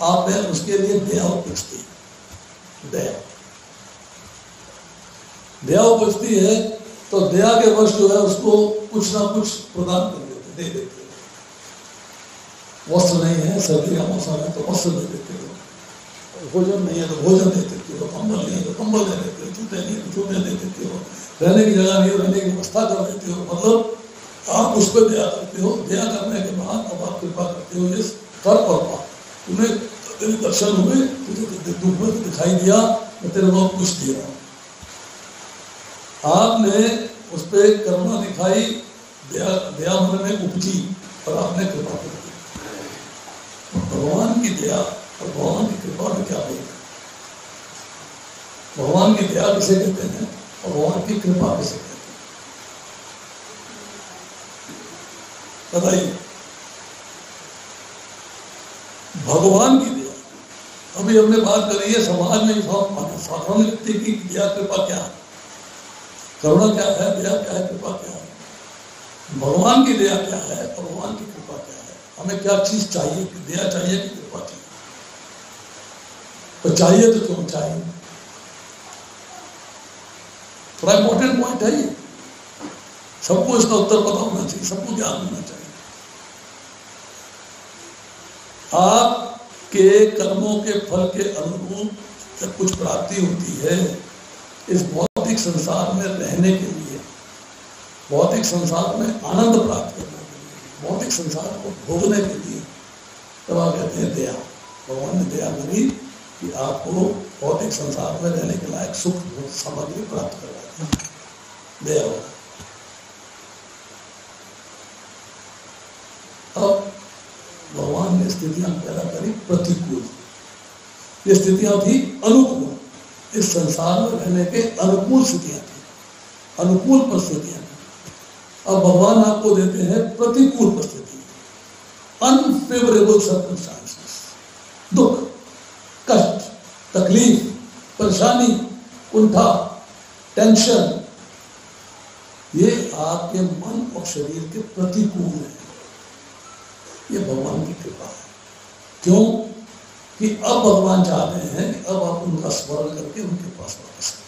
A: आप में उसके लिए दया उपजती है, दया उपजती है, तो दया के वश जो है उसको कुछ ना कुछ प्रदान कर देते, दे देते। वस्त्र नहीं है, सर्दी का मौसम है तो वस्त्र दे देते हो, भोजन नहीं है तो भोजन दे देते हो, कंबल नहीं है तो कंबल दे देते हो, जूते नहीं है तो जूते दे देते हो, रहने की जगह नहीं रहने की व्यवस्था कर देते हो। मतलब आप उस पर दया करते हो। दया करने के बाद अब आप कृपा करते हो, ये कर और पा। तुम्हें तेरे दर्शन हुए, तुझे दुख में दिखाई दिया, मैं तेरे को कुछ दे रहा हूँ। आपने उस पर करुणा दिखाई, दया मन में उपजी और आपने कृपा कर दी। भगवान की दया और भगवान की कृपा में क्या भेद है? भगवान की दया किसे कहते हैं और भगवान की कृपा किसे कहते हैं? बताइए। भगवान की दया, अभी हमने बात करी है समाज में साधारण व्यक्ति की दया कृपा क्या है, करुणा क्या है, दया क्या है, कृपा क्या है। भगवान की दया क्या है और भगवान की कृपा क्या है? हमें क्या चीज चाहिए, कि दया चाहिए कि कृपा चाहिए? तो चाहिए तो क्यों चाहिए? थोड़ा इंपॉर्टेंट पॉइंट है ये, सबको इसका उत्तर पता होना चाहिए, सबको ज्ञान होना चाहिए। आपके कर्मों के फल के अनुरूप जब कुछ प्राप्ति होती है इस भौतिक संसार में रहने के लिए, भौतिक संसार में आनंद प्राप्त करने के लिए, भौतिक संसार को भोगने के लिए, तब आप कहते हैं दया। भगवान ने दया करी कि आपको भौतिक संसार में रहने के लायक सुख सामग्री प्राप्त करवा दी, दया होगा। अब भगवान ने स्थितियां पैदा करी प्रतिकूल, ये स्थितियां थी अनुकूल, इस संसार में रहने के अनुकूल स्थितियां थी, अनुकूल परिस्थितियां थी। अब भगवान आपको देते हैं प्रतिकूल परिस्थिति, अनफेवरेबल सर्कमस्टांसेस, दुख, कष्ट, तकलीफ, परेशानी, कुंठा, टेंशन, ये आपके मन और शरीर के प्रतिकूल है। ये भगवान की कृपा है। क्यों? कि अब भगवान चाह रहे हैं कि अब आप उनका स्मरण करके उनके पास वापस आए।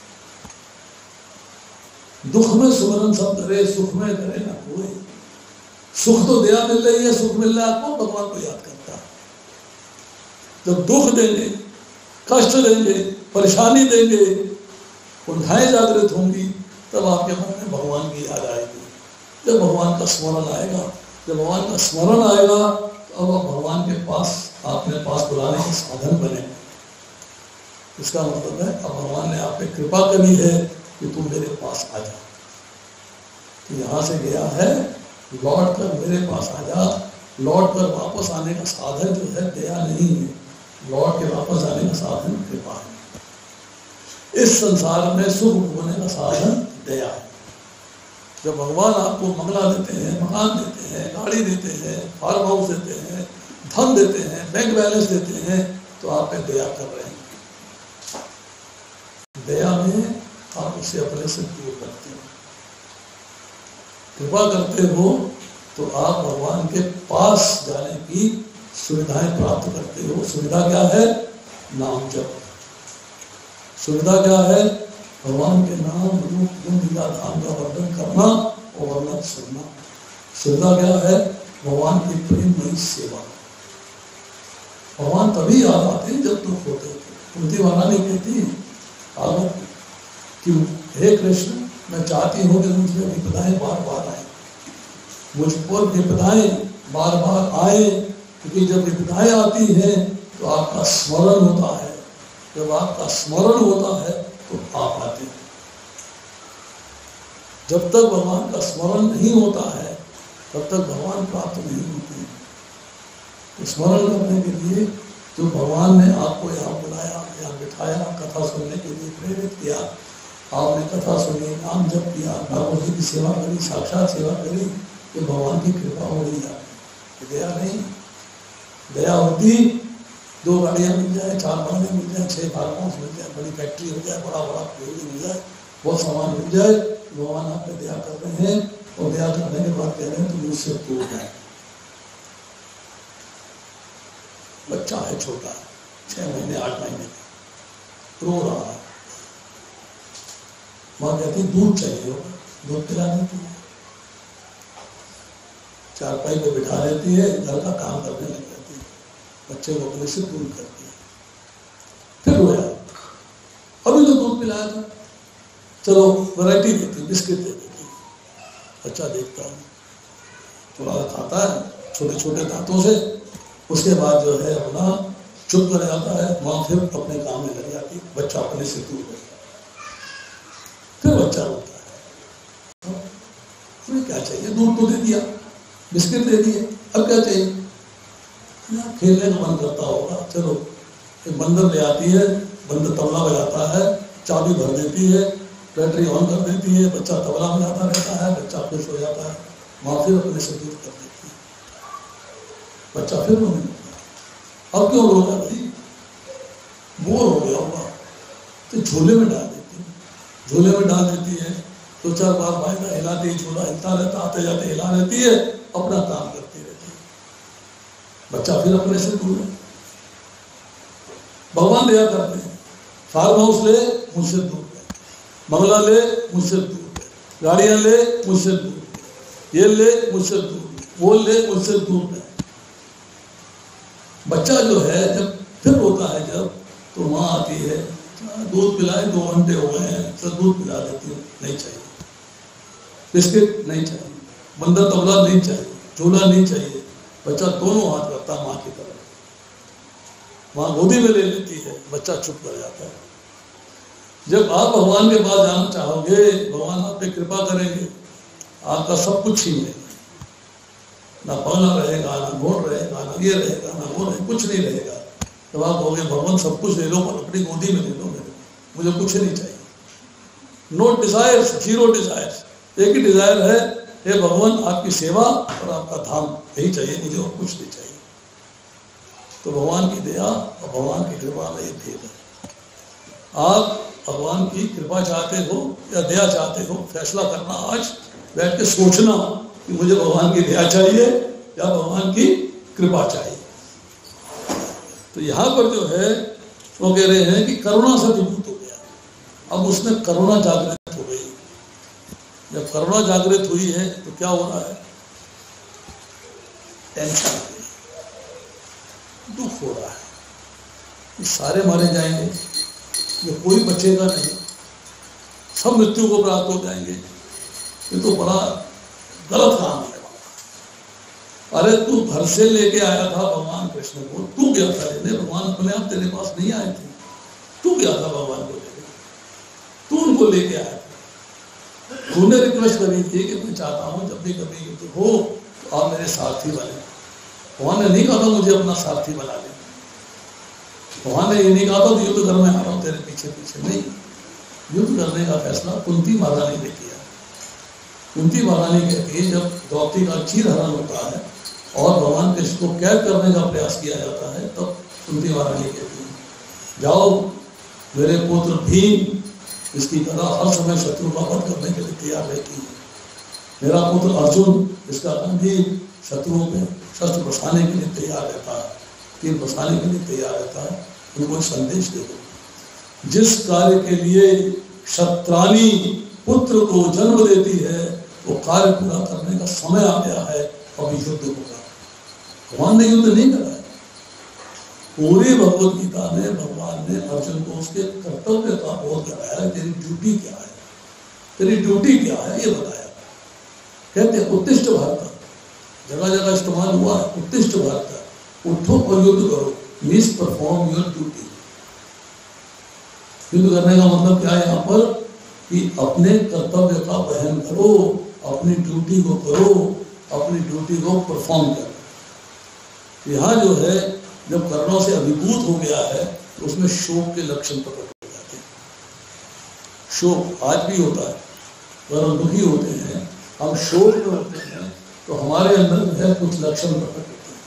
A: दुख में सुमरन सब करे, सुख में करे ना कोई। सुख तो दया मिल रही है, सुख मिल रहा है आपको, भगवान को याद करता है। जब दुख देंगे, कष्ट देंगे, परेशानी देंगे, कुंठाएं जागृत होंगी, तब आपके मन में भगवान की याद आएगी। जब भगवान का स्मरण आएगा, जब भगवान का स्मरण आएगा तो अब आप भगवान के पास, आपने पास बुलाने के साधन बने। इसका मतलब है अब भगवान ने आप पे कृपा करी है कि तुम मेरे पास आ जा। तो यहाँ से गया है, लौट कर मेरे पास आ जा। लौट कर वापस आने का साधन जो है दया नहीं है, लौट के वापस आने का साधन कृपा है। इस संसार में सुख भोगने का साधन दया है। जब भगवान आपको बंगला देते हैं, मकान देते हैं, गाड़ी देते हैं, फार्म हाउस देते हैं, धन देते हैं, बैंक बैलेंस देते हैं, तो आप पे दया कर रहे हैं। दया में आप उसे अपने से दूर करते हो, कृपा करते हो, तो आप भगवान के पास जाने की सुविधाएं प्राप्त करते हो। सुविधा क्या है? नाम जप। सुविधा क्या है? भगवान के नाम रूप गुण लीला धाम का वर्णन करना और वर्णन सुनना। सुविधा क्या है? भगवान की प्रेममयी सेवा। भगवान तभी याद आते हैं जब दुख होते थे। कुंती महारानी कहती आगे कि हे कृष्ण, मैं चाहती हूँ कि मुझे विपदाएं बार बार आए, मुझ पर विपदाएं बार बार आए, क्योंकि जब विपदाएं आती हैं तो आपका स्मरण होता है। जब आपका स्मरण होता है तो आप आते हैं। जब तक भगवान का स्मरण नहीं होता है तब तक भगवान प्राप्त नहीं होते हैं। तो स्मरण करने के लिए जो भगवान ने आपको यहाँ बुलाया, यहाँ बिठाया, कथा सुनने के लिए प्रेरित किया, आपने कथा सुनी, नाम जप किया, ठाकुर जी की सेवा करी, साक्षात सेवा करी, ये भगवान की कृपा हो रही है। दया नहीं, दया होती 2 गाड़ियाँ मिल जाए, 4 बंगले मिल जाए, 6 फार्म हाउस मिल जाए, बड़ी फैक्ट्री हो जाए, बड़ा बड़ा बिल्डिंग मिल जाए, बहुत सामान मिल जाए, भगवान आप पे दया कर रहे हैं और दया करने के बाद कह रहे हैं तो मुझसे दूर जाए। बच्चा है छोटा, 6 महीने 8 महीने रो रहा है, माँ कहती दूध चाहिए होगा, दूध पिला देती है, चारपाई पे बिठा देती है, घर का काम करने लग जाती है। बच्चे को अपने से दूर कर दिया। फिर रोया, अभी तो दूध पिलाया था, चलो वैरायटी देती, बिस्किट दे देती। बच्चा देखता है, थोड़ा खाता है छोटे छोटे दांतों से, उसके बाद जो है अपना चुप कर जाता है, माँ फिर अपने काम में लग जाती, बच्चा अपने से दूर हो जाता। फिर बच्चा रोता है, तुम्हें क्या चाहिए, दूध तो दे दिया, बिस्किट दे दिए, अब क्या चाहिए। खेलने का मन करता होगा, चलो एक बंदर ले आती है, बंदर तबला बजाता है, चाबी भर देती है, बैटरी ऑन कर देती है, बच्चा तबला बजाता रहता है, बच्चा खुश हो जाता है, माँ फिर अपने से दूर कर देती है, बच्चा फिर रोने लगता है। अब क्यों रो रहा भाई, बोर हो गया होगा, तो झूले में डाल देती है, झूले में डाल देती है, 2-4 बार बाइला हिलाती है, झूला हिलता रहता, आते जाते हिला रहती है, अपना काम करती रहती है, बच्चा फिर अपने से दूर है। भगवान दया करते हैं, फार्म हाउस ले मुझसे दूर है, बंगला ले मुझसे दूर है, गाड़ियां ले मुझसे दूर है, ये ले मुझसे दूर है, वो ले मुझसे दूर है। बच्चा जो है जब फिर रोता है, जब तो माँ आती है, दूध पिलाए, 2 घंटे हो गए हैं, तो दूध पिला देती है, नहीं चाहिए, बिस्किट नहीं चाहिए, बंदर तबला नहीं चाहिए, झूला नहीं चाहिए। बच्चा दोनों हाथ करता माँ की तरफ, माँ गोदी में ले लेती है, बच्चा चुप कर जाता है। जब आप भगवान के पास जाना चाहोगे, भगवान आप पे कृपा करेंगे, आपका सब कुछ छीन लेंगे, ना बंगला रहेगा, ना घोड़ रहेगा, ना ये रहेगा, ना वो रहेगा, कुछ नहीं रहेगा। जब आप कहोगे भगवान सब कुछ ले लो, पर अपनी गोदी में ले लो, मुझे कुछ नहीं चाहिए, नो डिजायर्स, 0 डिजायर्स, एक ही डिजायर है, हे भगवान आपकी सेवा और आपका धाम, यही चाहिए मुझे, और कुछ नहीं चाहिए। तो भगवान की दया और भगवान की कृपा में ये भेद है। आप भगवान की कृपा चाहते हो या दया चाहते हो, फैसला करना आज बैठ के सोचना कि मुझे भगवान की दया चाहिए या भगवान की कृपा चाहिए। तो यहाँ पर जो है वो कह रहे हैं कि करुणा से विभूत हो गया, अब उसमें करुणा जागृत हो गई। जब करुणा जागृत हुई है तो क्या हो रहा है, टेंशन आ गई, दुख हो रहा है कि सारे मारे जाएंगे, ये कोई बचेगा नहीं, सब मृत्यु को प्राप्त हो जाएंगे, ये तो बड़ा गलत काम है। अरे तू घर से लेके आया था भगवान कृष्ण को, तू गया था लेने, भगवान अपने आप तेरे पास नहीं आए थे, तू गया था भगवान को लेने, तू उनको लेके आया था, तूने रिक्वेस्ट करी थी कि मैं चाहता हूँ जब भी कभी युद्ध हो तो आप मेरे सारथी बने। भगवान ने नहीं कहा था मुझे अपना सारथी बना ले, भगवान ने ये नहीं कहा था युद्ध कर मैं आ रहा हूँ तेरे पीछे पीछे, नहीं, युद्ध करने का फैसला कुंती महारानी ने किया। कुंती महारानी कहती है जब द्रौपदी का चीरहरण होता है और भगवान कृष्ण को कैद करने का प्रयास किया जाता है, तब कुंती महारानी कहती है जाओ मेरे पुत्र भीम, इसकी गदा हर समय शत्रु का वध करने के लिए तैयार रहती है, मेरा पुत्र अर्जुन, इसका गंभीर शत्रुओं में शस्त्र बरसाने के लिए तैयार रहता है, तीर बरसाने के लिए तैयार रहता है, उनको संदेश दे दो, जिस कार्य के लिए शत्राणी पुत्र को जन्म देती है वो कार्य पूरा करने का समय आ गया है, अभी युद्ध होगा। भगवान ने युद्ध नहीं करा है, पूरी भगवत गीता में भगवान ने अर्जुन को उसके कर्तव्य का बोध कराया, तेरी ड्यूटी क्या है, तेरी ड्यूटी क्या है ये बताया। कहते उत्तिष्ठ भारत, जगह जगह इस्तेमाल हुआ है उत्तिष्ठ भारत, उठो और युद्ध करो, मीन्स परफॉर्म योर ड्यूटी। युद्ध करने का मतलब क्या है यहाँ पर कि अपने कर्तव्य का वहन करो, अपनी ड्यूटी को करो, अपनी ड्यूटी को परफॉर्म करो। यहाँ जो है जब करुणा से अभिभूत हो गया है तो उसमें शोक के लक्षण प्रकट हो जाते हैं। शोक आज भी होता है, अगर हम दुखी होते हैं, हम शोक में होते हैं तो हमारे अंदर जो है कुछ लक्षण प्रकट होते हैं।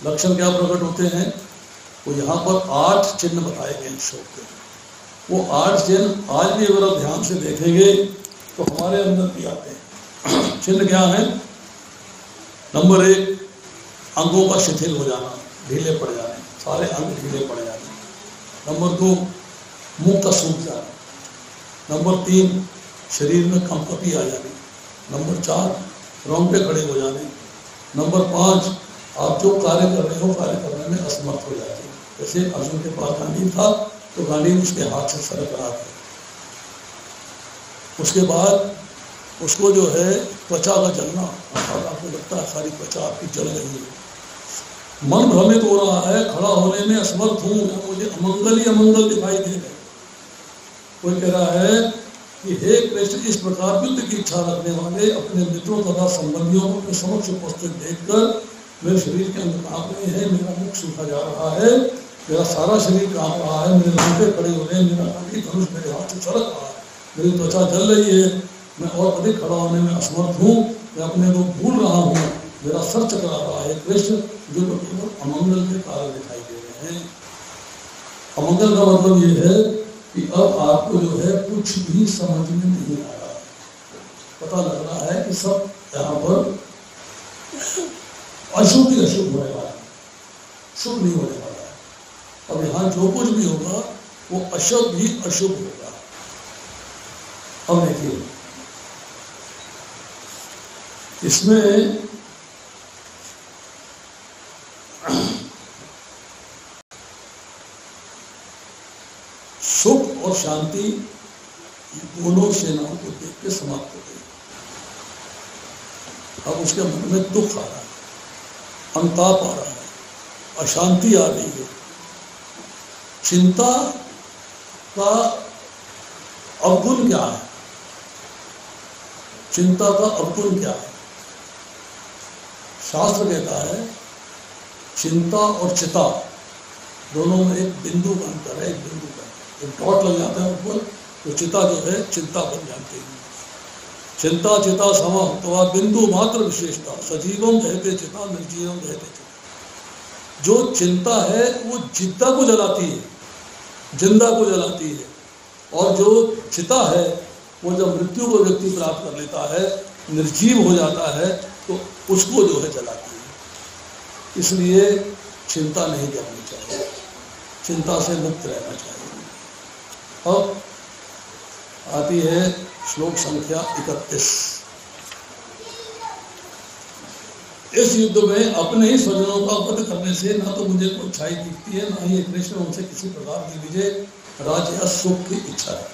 A: लक्षण क्या प्रकट होते हैं, तो यहाँ पर 8 चिन्ह बताए गए हैं शोक के। वो 8 चिन्ह आज भी अगर आप ध्यान से देखेंगे तो हमारे अंदर भी आते हैं। चिन्ह क्या है, नंबर 1 अंगों का शिथिल हो जाना, ढीले पड़ जाने, सारे अंग ढीले पड़ जाने। नंबर 2 मुंह का सूख जाना। नंबर 3 शरीर में कंपकपी आ जानी। नंबर 4 रोंगटे खड़े हो जाने। नंबर 5 आप जो कार्य कर रहे हो कार्य करने में असमर्थ हो जाते हैं। जैसे अर्जुन के पास गांडीव था तो गांडीव उसके हाथ से सरक रहा था, उसके बाद उसको जो है त्वचा का जलना, आपको लगता है सारी त्वचा आपकी जल रही है, मन भ्रमित हो रहा है, खड़ा होने में असमर्थ हूँ, मुझे अमंगल ही अमंगल दिखाई दे रहे। कोई कह रहा है कि हे कृष्ण, इस प्रकार युद्ध की इच्छा रखने वाले अपने मित्रों तथा संबंधियों को अपने समक्ष उपस्थित देखकर मेरे शरीर के अंदर कांप रहे हैं, मेरा मुख सूखा जा रहा है, मेरा सारा शरीर कांप रहा है, मेरे रोंगटे खड़े हो रहे हैं, मेरा कांटी धनुष मेरे हाथ से सरक रहा है, मेरी त्वचा जल रही है, मैं और अधिक खड़ा होने में असमर्थ हूँ, मैं अपने को भूल रहा हूँ, मेरा सर चकरा रहा है कृष्ण, जो तो केवल अमंगल के कारण दिखाई दे रहे हैं। अमंगल का मतलब ये है कि अब आपको जो है कुछ भी समझ में नहीं आ रहा, पता लग रहा है कि सब यहाँ पर अशुभ ही अशुभ होने वाला है, शुभ नहीं होने वाला है। अब यहाँ जो कुछ भी होगा वो अशुभ ही अशुभ होगा। अब देखिए इसमें सुख और शांति दोनों सेनाओं को देख के समाप्त हो गई। अब उसके मन में दुख आ रहा है, अंताप आ रहा है, अशांति आ रही है। चिंता का अवगुण क्या है? चिंता का अवगुण क्या है? शास्त्र कहता है चिंता और चिता दोनों में एक बिंदु का अंतर है, एक बिंदु का एक डॉट लग जाता है ऊपर, तो चिता जो है चिंता बन जाती है। चिंता चिता समाप्तवा बिंदु मात्र विशेषता सजीवम कहते चिता निर्जीवम कहते चिता। जो चिंता है वो जिद्दा को जलाती है, जिंदा को जलाती है, और जो चिता है वो जब मृत्यु को व्यक्ति प्राप्त कर लेता है, निर्जीव हो जाता है, तो उसको जो है जलाती है। इसलिए चिंता नहीं करनी चाहिए, चिंता से मुक्त रहना चाहिए। अब आती है श्लोक संख्या 31। इस युद्ध में अपने ही स्वजनों का वध करने से ना तो मुझे कोई अच्छाई दिखती है, ना ही कृष्ण उनसे किसी प्रकार की विजय राज्य या सुख की इच्छा रखता है।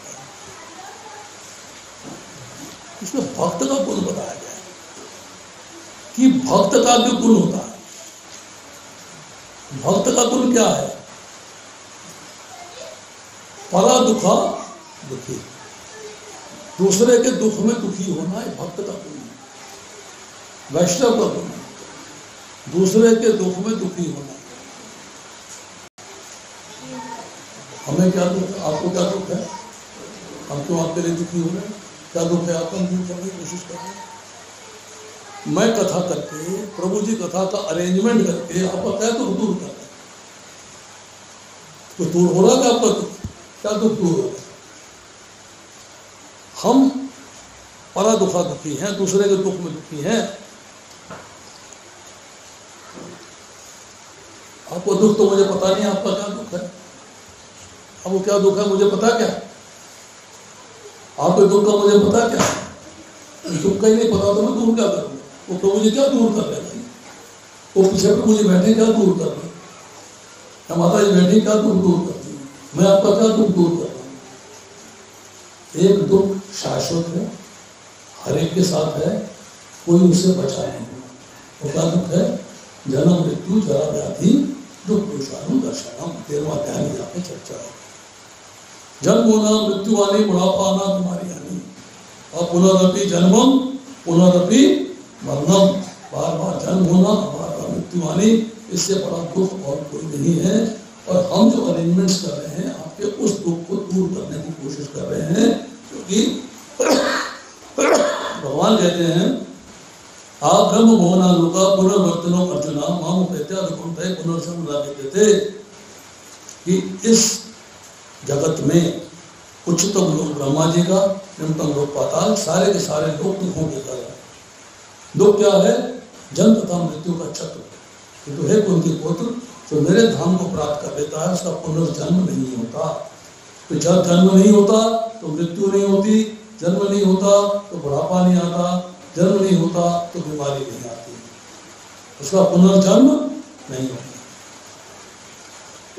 A: इसमें भक्त का गुण बताया गया है कि भक्त का भी गुण होता है। भक्त का गुण क्या है? परा दुखा दुखी, दूसरे के दुख में दुखी होना एक भक्त का गुण है। वैष्णव का गुण है दूसरे के दुख में दुखी होना। हमें क्या दुख है? आपको क्या दुख है? हम क्यों आपके लिए दुखी हो रहे हैं? क्या दुख है आपको? हम दूर करने की कोशिश कर रहे हैं। मैं कथा करके, प्रभु जी कथा का अरेंजमेंट करके आपका क्या दुख दूर कर रहे हैं? तो दूर हो रहा है आपका दुख? क्या दुख दूर हो रहा है? हम परा दुखा दुखी हैं, दूसरे के दुख में दुखी हैं। आपको दुख तो मुझे पता नहीं आपका क्या दुख है। अब वो क्या दुख है मुझे पता क्या? आपके दुख का मुझे पता क्या? दुख का ही नहीं पता तो मैं दूर क्या करूँ? वो प्रभु जी क्या दूर कर रहे हैं? वो पीछे प्रभु जी बैठे क्या दूर कर रहे हैं? माता जी बैठी क्या दूर कर रही है? मैं आपका क्या दुख दूर कर रहा हूँ? एक दुख शाश्वत है, हर एक के साथ है, कोई उसे बचा नहीं। वो क्या दुख है? जन्म मृत्यु जरा व्याधि दुख पुरुषानु दर्शनम। 13वां अध्याय में यहाँ पे चर्चा है। जन्म होना, मृत्यु आनी, बुढ़ापा आना तुम्हारी आनी, और पुनरअपि जन्मम पुनरअपि मरणम, बार बार जन्म होना, बार बार मृत्यु आनी, इससे बड़ा दुख और कोई नहीं है। और हम जो अरेंजमेंट्स कर रहे हैं आपके उस दुख को दूर करने की कोशिश कर रहे हैं, क्योंकि भगवान कहते हैं आप ब्रह्म भुवनालोका पुनर्वर्तनो अर्जुना माम प्रत्यादकुंते पुनर्संराधिते थे कि इस जगत में उच्चतम लोक ब्रह्मा जी का, निम्नतम लोक पाताल, सारे के सारे लोग दुखों के कारण। दुख क्या है? जन्म तथा मृत्यु का चक्र। तो हे कुंती पुत्र, जो मेरे धाम को प्राप्त कर लेता है उसका पुनर्जन्म नहीं होता। तो जब जन्म नहीं होता तो मृत्यु नहीं होती, जन्म नहीं होता तो बुढ़ापा नहीं आता, जन्म नहीं होता तो बीमारी नहीं आती। उसका पुनर्जन्म नहीं होगा।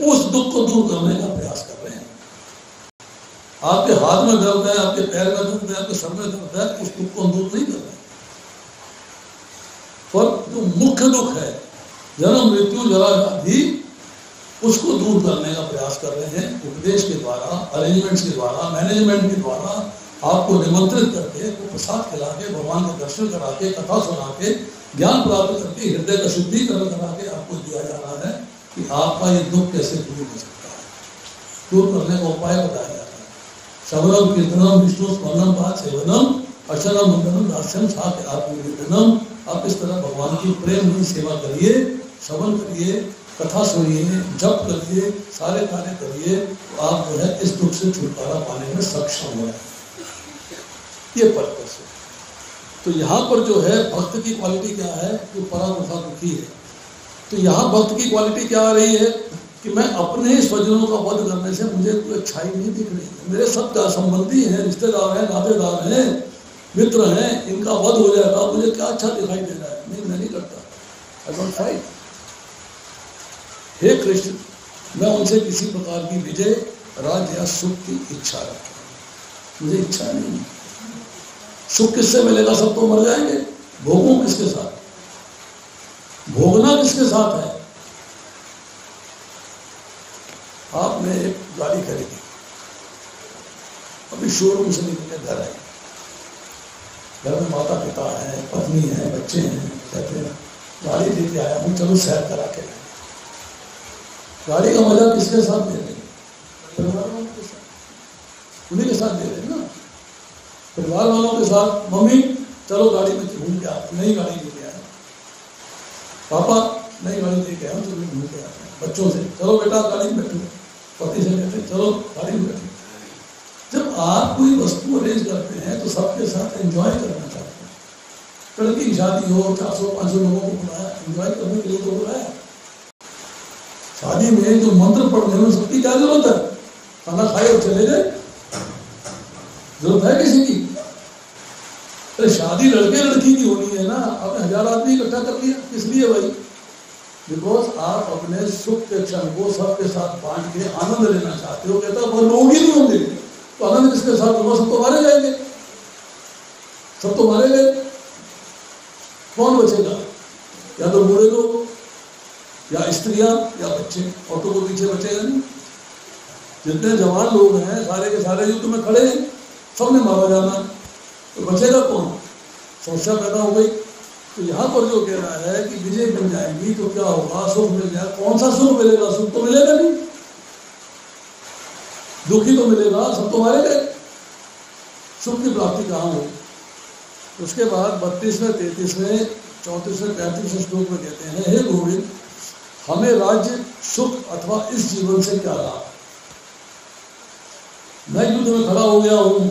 A: उस दुख को दूर करने का प्रयास कर रहे हैं। आपके हाथ में दर्द है, आपके पैर में दर्द है, आपके सर में दर्द है, उस दुख को दूर नहीं कर रहे। पर जो मुख्य दुख है, जन्म मृत्यु जरा व्याधि, उसको दूर करने का प्रयास कर रहे हैं। उपदेश के द्वारा, अरेंजमेंट्स के द्वारा, मैनेजमेंट के द्वारा आपको निमंत्रित करके, प्रसाद खिला के, भगवान के दर्शन करा के, कथा सुना के, ज्ञान प्राप्त करके, हृदय का शुद्धिकरण करा के आपको दिया जा रहा है कि आपका ये दुख कैसे दूर हो सकता है। दूर करने का उपाय बताया जा रहा है। श्रवणम कीर्तनम विष्णु स्मरणम पाठ सेवनम अर्चनम वंदनम दास्यम साथ आत्मनिवेदनम। आप इस तरह भगवान की प्रेम की सेवा करिए, श्रवण करिए, कथा सुनिए, जप करिए, सारे कार्य करिए, तो आप जो है इस दुख से छुटकारा पाने में सक्षम हो। ये पर्पस है। तो यहाँ पर जो है भक्त की क्वालिटी क्या है, जो परामुखा दुखी है, तो यहाँ भक्त की क्वालिटी क्या आ रही है कि मैं अपने स्वजनों का वध करने से मुझे कोई अच्छाई नहीं दिख रही है। मेरे सब संबंधी हैं, रिश्तेदार हैं, नातेदार हैं, मित्र हैं, इनका वध हो जाएगा, मुझे क्या अच्छा दिखाई दे रहा है। नहीं, मैं नहीं करता। I don't fight. हे कृष्ण, मैं उनसे किसी प्रकार की विजय, राज्य या सुख की इच्छा रखता हूं। मुझे इच्छा नहीं है। सुख किससे मिलेगा? सब तो मर जाएंगे। भोगूं किसके साथ? भोगना किसके साथ है? आपने एक गाड़ी खरीदी, अभी शोरूम से निकल के घर आए, घर में माता पिता है, पत्नी है, बच्चे हैं, कहते हैं गाड़ी लेके आया हूँ, चलो सैर करा के लाए। गाड़ी का मजा किसके साथ दे रहे हैं? परिवार वालों के साथ, उन्हीं के साथ दे रहे हैं ना। परिवार वालों के साथ, मम्मी चलो गाड़ी में घूम के आते, नई गाड़ी लेके आए, पापा नई गाड़ी लेके आए, चलो घूम के आते हैं। बच्चों से चलो बेटा गाड़ी में बैठो, पति से कहते हैं चलो गाड़ी में बैठो। जब आप कोई वस्तु अरेंज करते हैं तो सबके साथ एंजॉय करना चाहते हैं। लड़की की शादी हो, 400-500 लोगों को बुलाया, एंजॉय करने के लिए तो बुलाया। शादी में जो मंत्र पढ़ने में सबकी क्या जरूरत है? खाना खाए और चले जाए, जरूरत है किसी की? अरे शादी लड़के लड़की की होनी है ना। आपने 1000 आदमी इकट्ठा कर लिया, किस लिए भाई? बिकॉज आप अपने सुख के क्षण को सबके साथ बांट के आनंद लेना चाहते हो। कहता वो लोग ही नहीं होंगे तो आनंद किसके साथ होगा? सब तो मारे जाएंगे, सब तो मारे गए, कौन बचेगा? या तो बूढ़े लोग, या स्त्रियां, या बच्चे, और तो कोई पीछे बचेगा नहीं। जितने जवान लोग हैं सारे के सारे युद्ध में खड़े हैं, सबने मारा जाना, तो बचेगा कौन? समस्या पैदा हो गई। तो यहाँ पर जो कह रहा है कि विजय मिल जाएगी तो क्या होगा? सुख मिल जाएगा। कौन सा सुख मिलेगा? सुख तो मिलेगा नहीं, दुखी तो मिलेगा, सब तो मारे गए। सुख की प्राप्ति कहाँ होगी? उसके बाद 32वें, 33वें, 34वें, 35वें श्लोक में कहते हैं, हे गोविंद, हमें राज्य, सुख अथवा इस जीवन से क्या लाभ? मैं युद्ध में खड़ा हो गया हूं,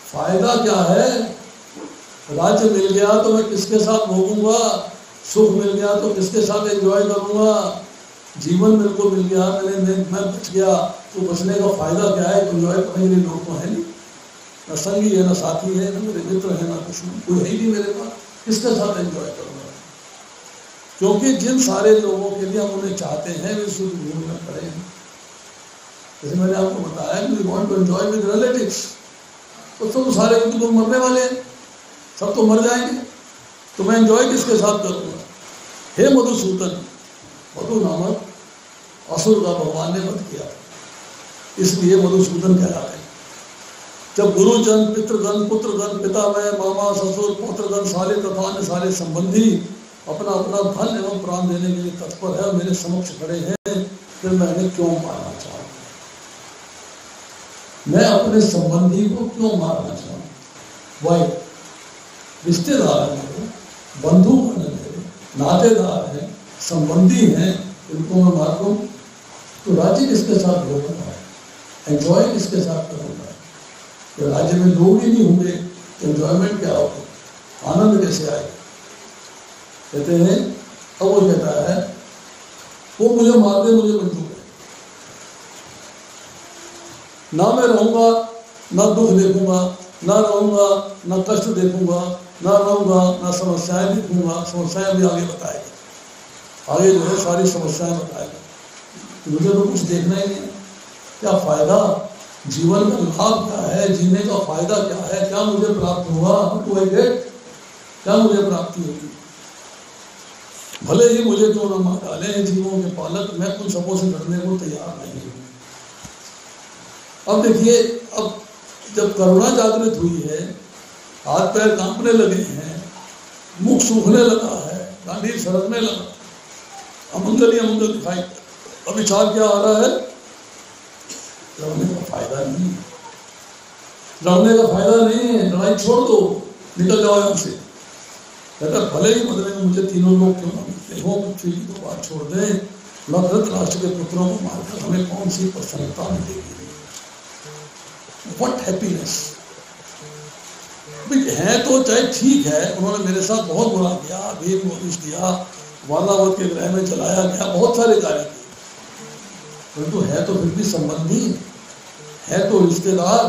A: फायदा क्या है? राज्य मिल गया तो मैं किसके साथ भोगूंगा? सुख मिल गया तो किसके साथ एंजॉय करूंगा? जीवन मेरे को मिल गया, मैं बच गया, तो बचने का फायदा क्या है? एंजॉय करने के लिए लोग तो है नहीं, ना संगी है, ना साथी है, ना मेरे मित्र है, ना कुछ कोई है ही नहीं मेरे पास। किसके साथ एंजॉय करूंगा? क्योंकि जिन सारे लोगों के लिए हम उन्हें चाहते हैं वे शुद्ध भूमि में खड़े हैं। जैसे मैंने आपको बताया कि we want to enjoy with relatives, तो सब सारे लोग मरने वाले हैं, सब तो मर जाएंगे, तो मैं एंजॉय किसके साथ करूंगा? हे मधुसूदन, मधु नामक असुर का भगवान ने वध किया, इसलिए मधुसूदन कहलाते हैं। जब गुरुजन, पितृगण, पुत्रगण, पितामह, मामा, ससुर, पौत्रगण, सारे तथा अन्य सारे संबंधी अपना अपना धन एवं प्राण देने के लिए तत्पर है, मेरे समक्ष खड़े हैं, फिर मैं इन्हें क्यों मारना चाहूँ? मैं अपने संबंधी को क्यों मारना चाहूँ? वाई? रिश्तेदार हैं मेरे, बंधु हैं मेरे, नातेदार हैं, संबंधी हैं, इनको मैं मार दूं तो राज्य किसके साथ भोगूंगा? एंजॉय किसके साथ करूंगा? तो राज्य में लोग ही नहीं होंगे तो एंजॉयमेंट क्या होगी? आनंद कैसे आएगा? कहते हैं, अब वो कहता है वो मुझे मार दे, मुझे मंजूर है, ना मैं रहूंगा, ना दुख देखूंगा, ना रहूंगा, ना कष्ट देखूंगा, ना रहूंगा, ना समस्याएं देखूंगा। समस्याएं भी आगे बताएगा, आगे जो है सारी समस्याएं बताएगा। मुझे तो कुछ देखना ही नहीं, क्या फायदा, जीवन का लाभ क्या है, जीने का फायदा क्या है, क्या मुझे प्राप्त हुआ, क्या मुझे प्राप्ति होगी। भले ही मुझे क्यों न मार डाले जीवों के पालक, मैं उन सबों से लड़ने को तैयार नहीं हूँ। अब देखिए, अब जब करुणा जागृत हुई है, हाथ पैर कांपने लगे हैं, मुख सूखने लगा है, गांधी सरकने लगा, अमंगल ही अमंगल दिखाई, अब विचार क्या आ रहा है, लड़ने का फायदा नहीं है, लड़ने का फायदा नहीं है, लड़ाई छोड़ दो, निकल जाओ यहाँ से। कहता भले ही बदले में मुझे तीनों लोग क्यों ना मिलते हो, पृथ्वी की तो बात छोड़ दे, लखरत राष्ट्र के पुत्रों को मारकर हमें कौन सी प्रसन्नता मिलेगी, व्हाट हैप्पीनेस। है तो चाहे ठीक है, उन्होंने मेरे साथ बहुत बुरा किया, भीख नोटिस दिया, वालावत के ग्रह में जलाया गया, बहुत सारे कार्य किए, परंतु है तो फिर भी संबंधी, है तो रिश्तेदार,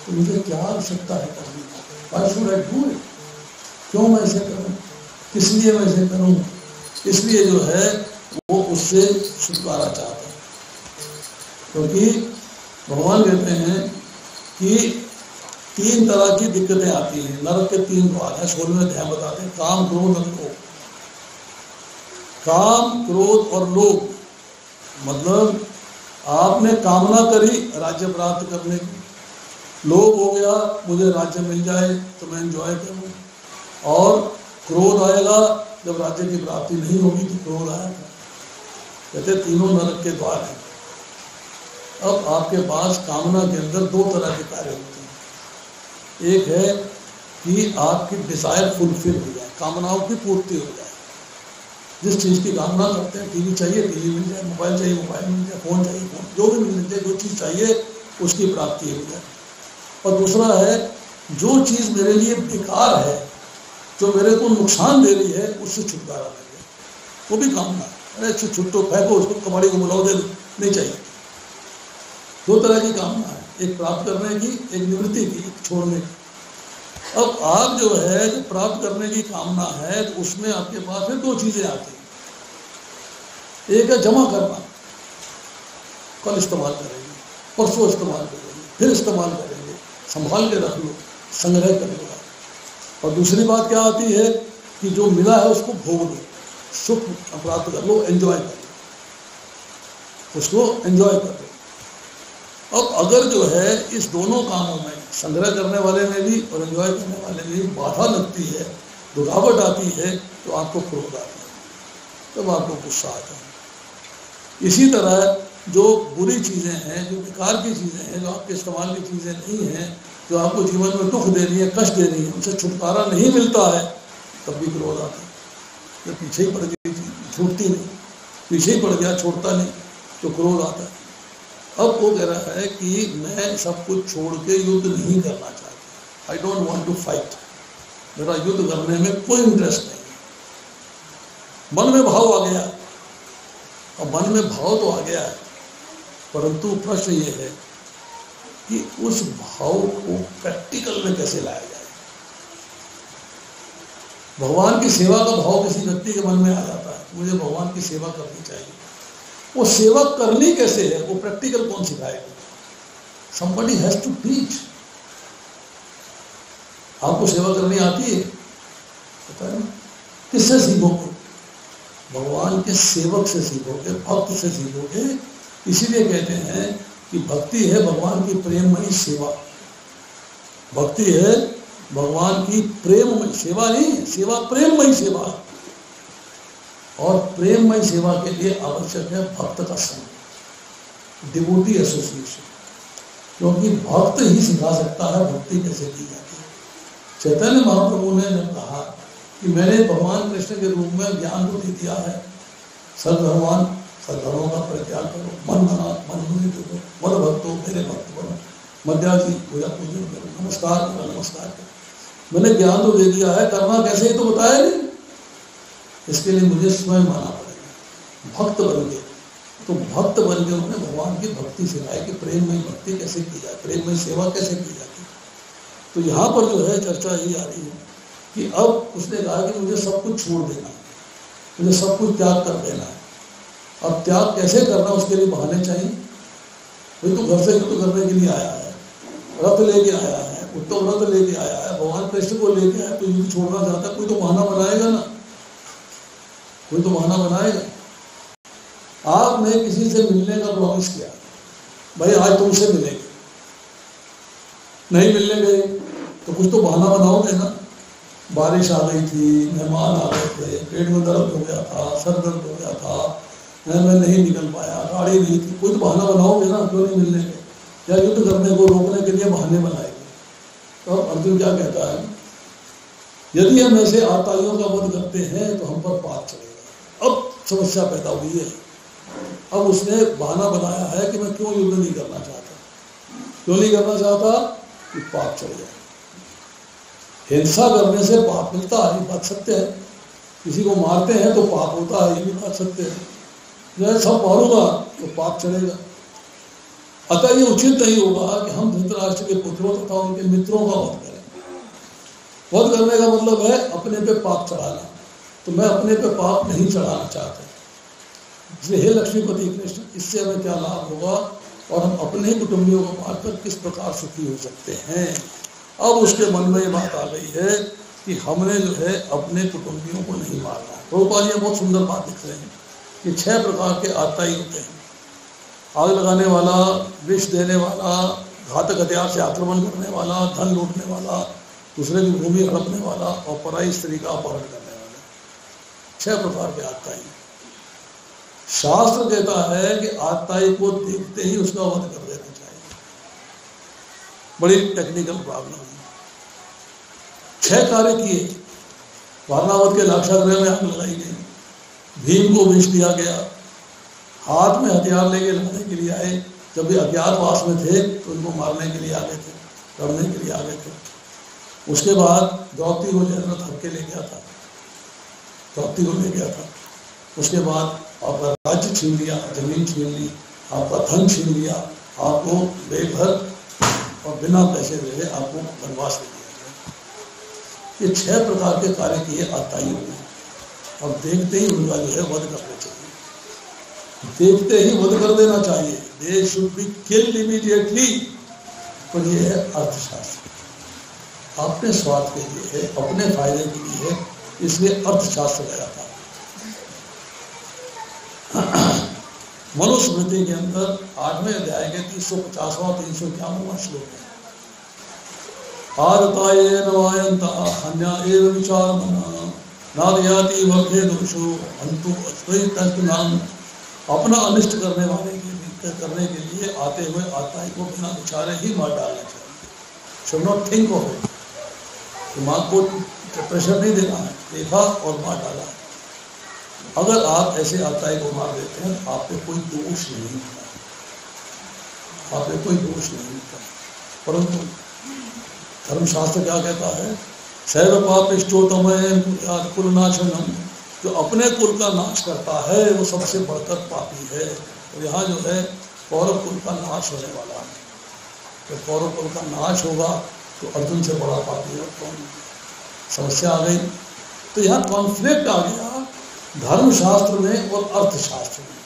A: तो मुझे क्या आवश्यकता है करने की, why should I do it, क्यों मैं ऐसे करूं, किस लिए मैं ऐसे करूं। इसलिए जो है वो उससे छुटकारा चाहता है, क्योंकि भगवान कहते हैं कि 3 तरह की दिक्कतें आती हैं, नरक के 3 द्वार हैं, सूर्य में ध्यान बताते हैं, काम क्रोध और लोभ। काम क्रोध और लोभ मतलब आपने कामना करी राज्य प्राप्त करने की, लोभ हो गया मुझे राज्य मिल जाए तो मैं एंजॉय करूं, और क्रोध आएगा जब राज्य की प्राप्ति नहीं होगी तो क्रोध आएगा। कहते तीनों नरक के द्वार हैं। अब आपके पास कामना के अंदर 2 तरह के कार्य होते हैं, एक है कि आपकी डिजायर फुलफिल हो जाए, कामनाओं की पूर्ति हो जाए, जिस चीज़ की कामना करते हैं, टीवी चाहिए टीवी मिल जाए, मोबाइल चाहिए मोबाइल मिल जाए, फोन चाहिए फोन, जो भी मिल जाए, जो चीज़ चाहिए उसकी प्राप्ति हो जाए। और दूसरा है जो चीज़ मेरे लिए बेकार है, जो मेरे को नुकसान दे रही है, उससे छुटकारा मिल जाए, वो भी कामना है। अरे छुट्टो फेंको उसको, कबाड़ी को बुलाओ, दे नहीं चाहिए। 2 तरह की कामना है, एक प्राप्त करने की, एक निवृत्ति की, एक छोड़ने की। अब आप जो है जो प्राप्त करने की कामना है, तो उसमें आपके पास फिर 2 चीजें आती हैं। एक है जमा करना, कल इस्तेमाल करेंगे, परसों इस्तेमाल करेंगे, फिर इस्तेमाल करेंगे, संभाल के रख लो, संग्रह कर लो। और दूसरी बात क्या आती है कि जो मिला है उसको भोग लो, सुख प्राप्त कर लो, एंजॉय कर लो, उसको एंजॉय कर लो। अब अगर जो है इस दोनों कामों में, संग्रह करने वाले में भी और एंजॉय करने वाले में भी बाधा लगती है, रुकावट आती है, तो आपको क्रोध आता है, तब आपको गुस्सा आता है। इसी तरह जो बुरी चीज़ें हैं, जो बेकार की चीज़ें हैं, जो आपके इस्तेमाल की चीज़ें नहीं हैं, जो आपको जीवन में दुख दे रही है, कष्ट दे रही है, उनसे छुटकारा नहीं मिलता है, तब भी क्रोध आता है। जब पीछे ही पड़ गई, छूटती नहीं, पीछे ही पड़ गया, छोड़ता नहीं, तो क्रोध आता है। अब वो कह रहा है कि मैं सब कुछ छोड़ के युद्ध नहीं करना चाहता, I don't want to fight, मेरा युद्ध करने में कोई इंटरेस्ट नहीं। मन में भाव आ गया, और मन में भाव तो आ गया है, परंतु प्रश्न ये है कि उस भाव को प्रैक्टिकल में कैसे लाया जाए। भगवान की सेवा का भाव किसी व्यक्ति के मन में आ जाता है, मुझे भगवान की सेवा करनी चाहिए, वो सेवा करनी कैसे है, वो प्रैक्टिकल कौन सिखाएगा। somebody has to teach। आपको सेवा करनी आती है, पता है, किससे सीखोगे, भगवान के सेवक से सीखोगे, भक्त से सीखोगे। इसीलिए कहते हैं कि भक्ति है भगवान की प्रेममयी सेवा, भक्ति है भगवान की प्रेममयी सेवा, नहीं सेवा प्रेममयी सेवा। और प्रेममय सेवा के लिए आवश्यक है भक्त का संग, डिवोटी एसोसिएशन, क्योंकि भक्त ही सिखा सकता है भक्ति कैसे की जाती है। चैतन्य महाप्रभु ने जब कहा कि मैंने भगवान कृष्ण के रूप में ज्ञान को दे दिया है, सर्वधर्मान सर्वधर्मों का परित्याग करो, मन बना मन मुनि करो, मद भक्तो मेरे भक्त बनो, मध्याजी पूजा पूजन करो, नमस्कार करो नमस्कार करो, मैंने ज्ञान तो दे दिया है, करना कैसे ही तो बताया नहीं। इसके लिए मुझे स्वयं माना पड़ेगा, भक्त बन गए। तो भक्त बन के उन्होंने भगवान की भक्ति सिखाई कि प्रेममय भक्ति कैसे की जाए, प्रेममय सेवा कैसे की जाती है। तो यहाँ पर जो है चर्चा यही आ रही है कि अब उसने कहा कि मुझे सब कुछ छोड़ देना, मुझे सब कुछ त्याग कर देना है। अब त्याग कैसे करना, उसके लिए बहाने चाहिए। भाई तो घर से युद्ध करने के लिए आया है, रथ लेके आया है, उत्तम रथ लेके आया है, भगवान कृष्ण को लेके आया, तो युद्ध छोड़ना चाहता है, कोई तो बहाना बनाएगा ना, कोई तो बहाना बनाएगा। आपने किसी से मिलने का प्रॉमिस किया, भाई आज तुमसे मिलेंगे, नहीं मिलने गए तो कुछ तो बहाना बनाओगे ना। बारिश आ गई थी, मेहमान आ गए थे, पेट में दर्द हो गया था, सर दर्द हो गया था, मैं नहीं निकल पाया, गाड़ी नहीं थी, कोई तो बहाना बनाओगे ना, क्यों नहीं मिलने के, या युद्ध करने को रोकने के लिए बहाने बनाएंगे। तो अब अर्जुन क्या कहता है, यदि हम ऐसे आताइयों का वध करते हैं तो हम पर पाप चलेगा। अब समस्या पैदा हुई है। अब उसने बहाना बनाया है कि मैं क्यों युद्ध नहीं करना चाहता, क्यों नहीं करना चाहता, कि पाप चल जाए। हिंसा करने से पाप मिलता है, ये बात सत्य है। किसी को मारते हैं तो पाप होता है, ये भी बात सत्य है। जो सब मारूंगा तो पाप चलेगा। अतः ये उचित नहीं होगा कि हम धृतराष्ट्र के पुत्रों तथा उनके मित्रों का वध करें। वध करने का मतलब है अपने पे पाप चढ़ाना, तो मैं अपने पे पाप नहीं चढ़ाना चाहता। इसलिए हे लक्ष्मीपति कृष्ण, इससे हमें क्या लाभ होगा और हम अपने ही कुटुंबियों को मारकर किस प्रकार सुखी हो सकते हैं। अब उसके मन में ये बात आ गई है कि हमने जो है अपने कुटुंबियों को नहीं मारना है। प्रभुपाद जी बहुत सुंदर बात लिख रहे हैं कि 6 प्रकार के आताई होते हैं, आग लगाने वाला, विष देने वाला, घातक हथियार से आक्रमण करने वाला, धन लूटने वाला, दूसरे की भूमि हड़पने वाला और पराई स्त्री का अपहरण करने वाला। 6 प्रकार के आताई। शास्त्र कहता है कि आताई को देखते ही उसका वध कर देना चाहिए। बड़ी टेक्निकल प्रॉब्लम है। 6 कार्य किए, वारणावत के लाक्षागृह में आग लगाई गई, भीम को विष दिया गया, हाथ में हथियार लेके लड़ने के लिए आए, जब भी अज्ञातवास में थे तो उनको मारने के लिए आ गए थे, लड़ने के लिए आ गए थे। उसके बाद द्रौपदी को जयद्रथ हक के ले गया था, द्रौपदी को ले गया था। उसके बाद आपका राज्य छीन लिया, जमीन छीन ली, आपका धन छीन लिया, आपको बेघर और बिना पैसे दे आपको वनवास दे दिया गया। ये 6 प्रकार के कार्य किए आताइयों ने। और देखते ही उनका जो है वध करना चाहिए, देखते ही वध कर देना चाहिए। They should be killed immediately. तो ये है अर्थशास्त्र, अपने स्वार्थ के लिए है, अपने फायदे के लिए है, इसलिए अर्थशास्त्र गया था। मनुस्मृति के अंदर 8वें अध्याय के 350वां 351वां श्लोक है। आदतायेन वायन्त हन्या एव विचारमना नादयाति वखे दोषो अंतु अद्वैतनाम। अपना अनिष्ट करने के लिए आते हुए आताई को बिना विचारे ही मार डालना चाहिए। Should not think of it. दिमाग को प्रेशर नहीं देना है, देखा और मार डाला। अगर आप ऐसे आताई को मार देते हैं तो आप पे कोई दोष नहीं होता, आप पे कोई दोष नहीं होता। परंतु धर्मशास्त्र क्या कहता है, सैव पापिष्टोतमयं कुलनाशनम। जो अपने कुल का नाश करता है वो सबसे बढ़कर पापी है। तो यहाँ जो है कौरव कुल का नाश होने वाला है। तो कौरव कुल का नाश होगा तो अर्जुन से बड़ा पापी है कौन? समस्या आ गई। तो यहाँ कॉन्फ्लिक्ट आ गया धर्मशास्त्र में और अर्थशास्त्र में।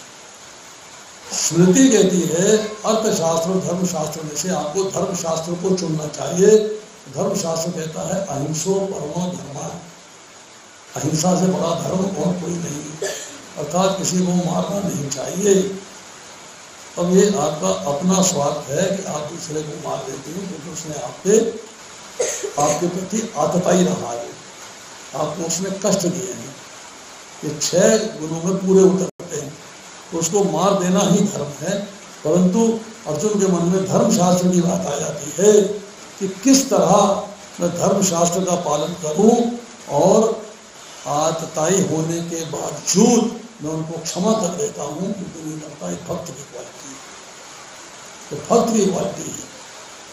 A: स्मृति कहती है अर्थशास्त्र और धर्मशास्त्र में से आपको धर्मशास्त्र को चुनना चाहिए। धर्मशास्त्र कहता है अहिंसो परमो धर्म। अहिंसा से बड़ा धर्म और कोई नहीं, अर्थात किसी को मारना नहीं चाहिए। अब ये आपका अपना स्वार्थ है कि आप दूसरे को मार देते हो क्योंकि उसने आपके प्रति आतताई रहा है, आपको उसने कष्ट दिए हैं। ये 6 गुणों में पूरे उतरते हैं तो उसको मार देना ही धर्म है। परंतु अर्जुन के मन में धर्मशास्त्र की बात आ जाती है कि किस तरह मैं धर्मशास्त्र का पालन करूं और आतताई होने के बावजूद मैं उनको क्षमा कर देता हूं, क्योंकि मुझे लगता है भक्त की क्वालिटी है। तो भक्त की क्वालिटी है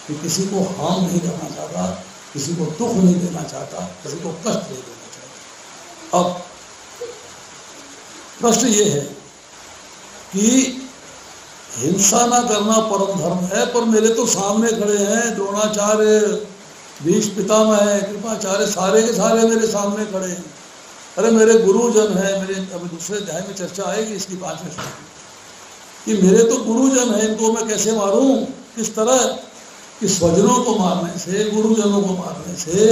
A: कि किसी को हार्म नहीं करना चाहता, किसी को दुख नहीं देना चाहता, किसी को कष्ट नहीं देना चाहता। अब प्रश्न ये है कि हिंसा ना करना परम धर्म है, पर मेरे तो सामने खड़े हैं द्रोणाचार्य, भीष्म पितामह है, कृपाचार्य, सारे के सारे मेरे सामने खड़े हैं। अरे मेरे गुरुजन है, मेरे अभी दूसरे अध्याय में चर्चा आएगी इसकी 5वें श्लोक में, कि मेरे तो गुरुजन है, इनको मैं कैसे मारूं? किस तरह कि स्वजनों को मारने से, गुरुजनों को मारने से,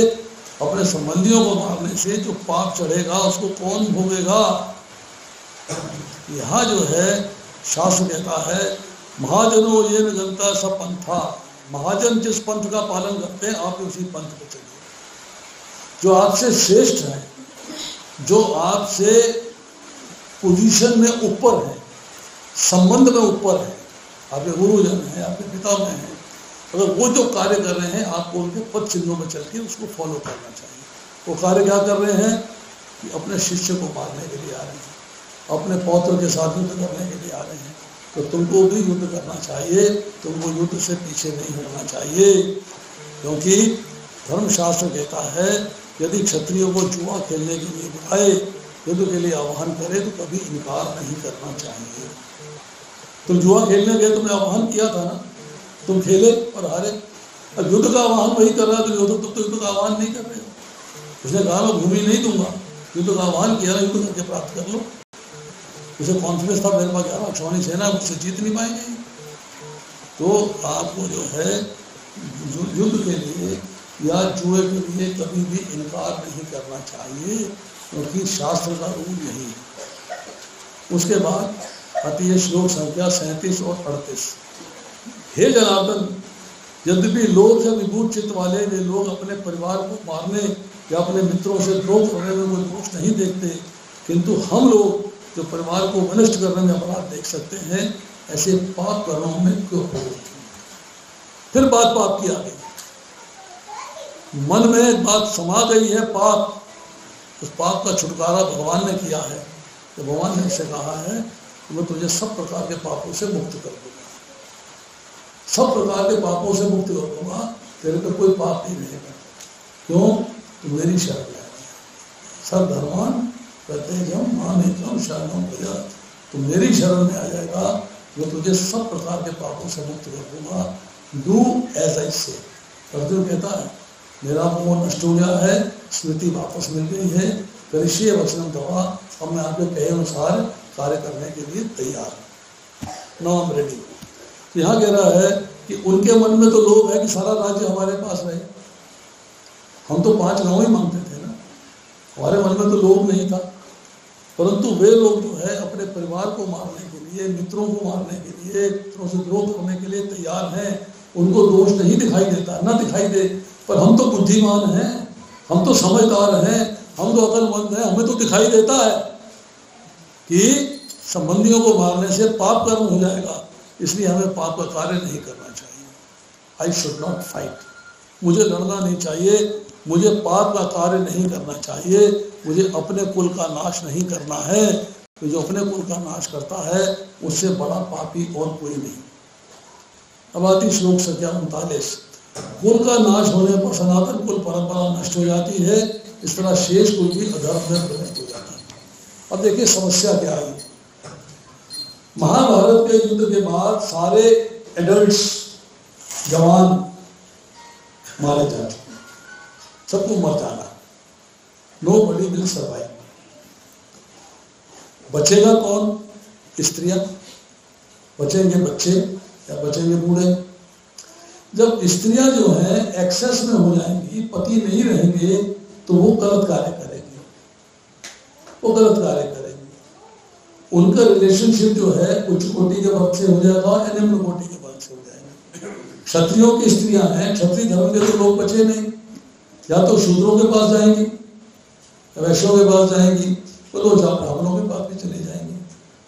A: अपने संबंधियों को मारने से जो पाप चढ़ेगा उसको कौन भोगेगा? यहाँ जो है शास्त्र कहता है महाजनों ये न जनता सब पंथा, महाजन जिस पंथ का पालन करते हैं आप उसी पंथ पे चलिए। जो आपसे श्रेष्ठ है, जो आपसे पोजीशन में ऊपर है, संबंध में ऊपर है, आपके गुरुजन है, आपके पिता में है, अगर वो जो कार्य कर रहे हैं आपको उनके पद चिन्हों में चल के उसको फॉलो करना चाहिए। वो कार्य क्या कर रहे हैं कि अपने शिष्य को मारने के लिए आ रहे हैं, अपने पौत्र के साथ युद्ध करने के लिए आ रहे हैं, तो तुमको भी युद्ध करना चाहिए, तुमको युद्ध से पीछे नहीं हटना चाहिए। क्योंकि धर्मशास्त्र कहता है यदि क्षत्रियों को जुआ खेलने के लिए बुलाए, युद्ध के लिए आह्वान करे तो कभी इनकार नहीं करना चाहिए। तुम जुआ खेलने गए, तुमने आह्वान किया था ना, तुम खेले और हारे। अब युद्ध का आह्वान वही कर रहा है तो युद्ध का आह्वान नहीं कर रहे हो। उसने कहा मैं भूमि नहीं दूंगा, युद्ध का आह्वान किया, युद्ध करके प्राप्त कर लो। उसे कॉन्फिडेंस था मेरे पास 11 छावनी सेना, मुझसे जीत नहीं पाएंगे। तो आपको जो है युद्ध के लिए या जुए के लिए कभी भी इनकार नहीं करना चाहिए, क्योंकि शास्त्र का रूल यही है। उसके बाद आती है श्लोक संख्या 37 और 38। हे जनार्दन, यद्यपि लोग से विभूत चित्त वाले वे लोग अपने परिवार को मारने या अपने मित्रों से द्रोह करने में कोई दोष नहीं देखते, किंतु हम लोग जो परिवार को नष्ट करने में अपराध देख सकते हैं, ऐसे पाप कर्मों में क्यों हो? फिर बात पाप की आ गई, मन में एक बात समा गई है पाप। उस पाप का छुटकारा भगवान ने किया है। तो भगवान ने इससे कहा है कि मैं तुझे सब प्रकार के पापों से मुक्त कर दूंगा, सब प्रकार के पापों से मुक्त कर दूंगा, तेरे पे कोई पाप नहीं रहेगा। क्यों? तो मेरी शरण है। सर्वधर्मान प्रत्येकम मामेकम शरणम व्रज, तो मेरी शरण में आ जाएगा, मैं तुझे सब प्रकार के पापों से मुक्त कर दूंगा। डू एज आई से। अर्जुन कहता है मेरा मोह नष्ट हो गया है, स्मृति वापस मिल गई है, करिष्ये वचनं तव, अब मैं आपके कहे अनुसार कार्य करने के लिए तैयार हूँ, नाउ आई एम रेडी। तो यहाँ कह रहा है कि उनके मन में तो लोभ है कि सारा राज्य हमारे पास रहे। हम तो 5 गाँव ही मांगते थे ना, हमारे मन में तो लोभ नहीं था। परंतु वे लोग जो है अपने परिवार को मारने के लिए, मित्रों को मारने के लिए, मित्रों से द्रोह करने के लिए तैयार हैं। उनको दोष नहीं दिखाई देता, ना दिखाई दे, पर हम तो बुद्धिमान हैं, हम तो समझदार हैं, हम तो अकलमंद हैं, हमें तो दिखाई देता है कि संबंधियों को मारने से पाप कर्म हो जाएगा, इसलिए हमें पाप का कार्य नहीं करना चाहिए। आई शुड नॉट फाइट, मुझे लड़ना नहीं चाहिए, मुझे पाप का कार्य नहीं करना चाहिए, मुझे अपने कुल का नाश नहीं करना है। तो जो अपने कुल का नाश करता है उससे बड़ा पापी और कोई नहीं। अब आती श्लोक संख्या 39। कुल का नाश होने पर सनातन कुल परंपरा नष्ट हो जाती है, इस तरह शेष कुल भी अधर्म में प्रविष्ट हो जाता है। अब देखिए समस्या क्या आई। महाभारत के युद्ध के बाद सारे एडल्ट्स, जवान मारे जा चुके, सबको मर जाना, नोबडी विल सर्वाइव। बचेगा कौन? स्त्रियां, बचेंगे बच्चे या बचेंगे बूढ़े। जब स्त्रियां जो हैं एक्सेस में हो जाएंगी, पति नहीं रहेंगे, तो वो गलत कार्य करेंगे, वो गलत कार्य करेंगे। उनका रिलेशनशिप जो है उच्च कोटि के वर्ग से हो जाएगा या निम्न कोटि के वर्ग से हो जाएगा। क्षत्रियों की स्त्रियां हैं, क्षत्रिय धर्म के तो लोग बचे नहीं, या तो शूद्रों के पास जाएंगी, वैश्यों के पास जाएंगी, तो दो चार ब्राह्मणों के पास भी चले जाएंगे।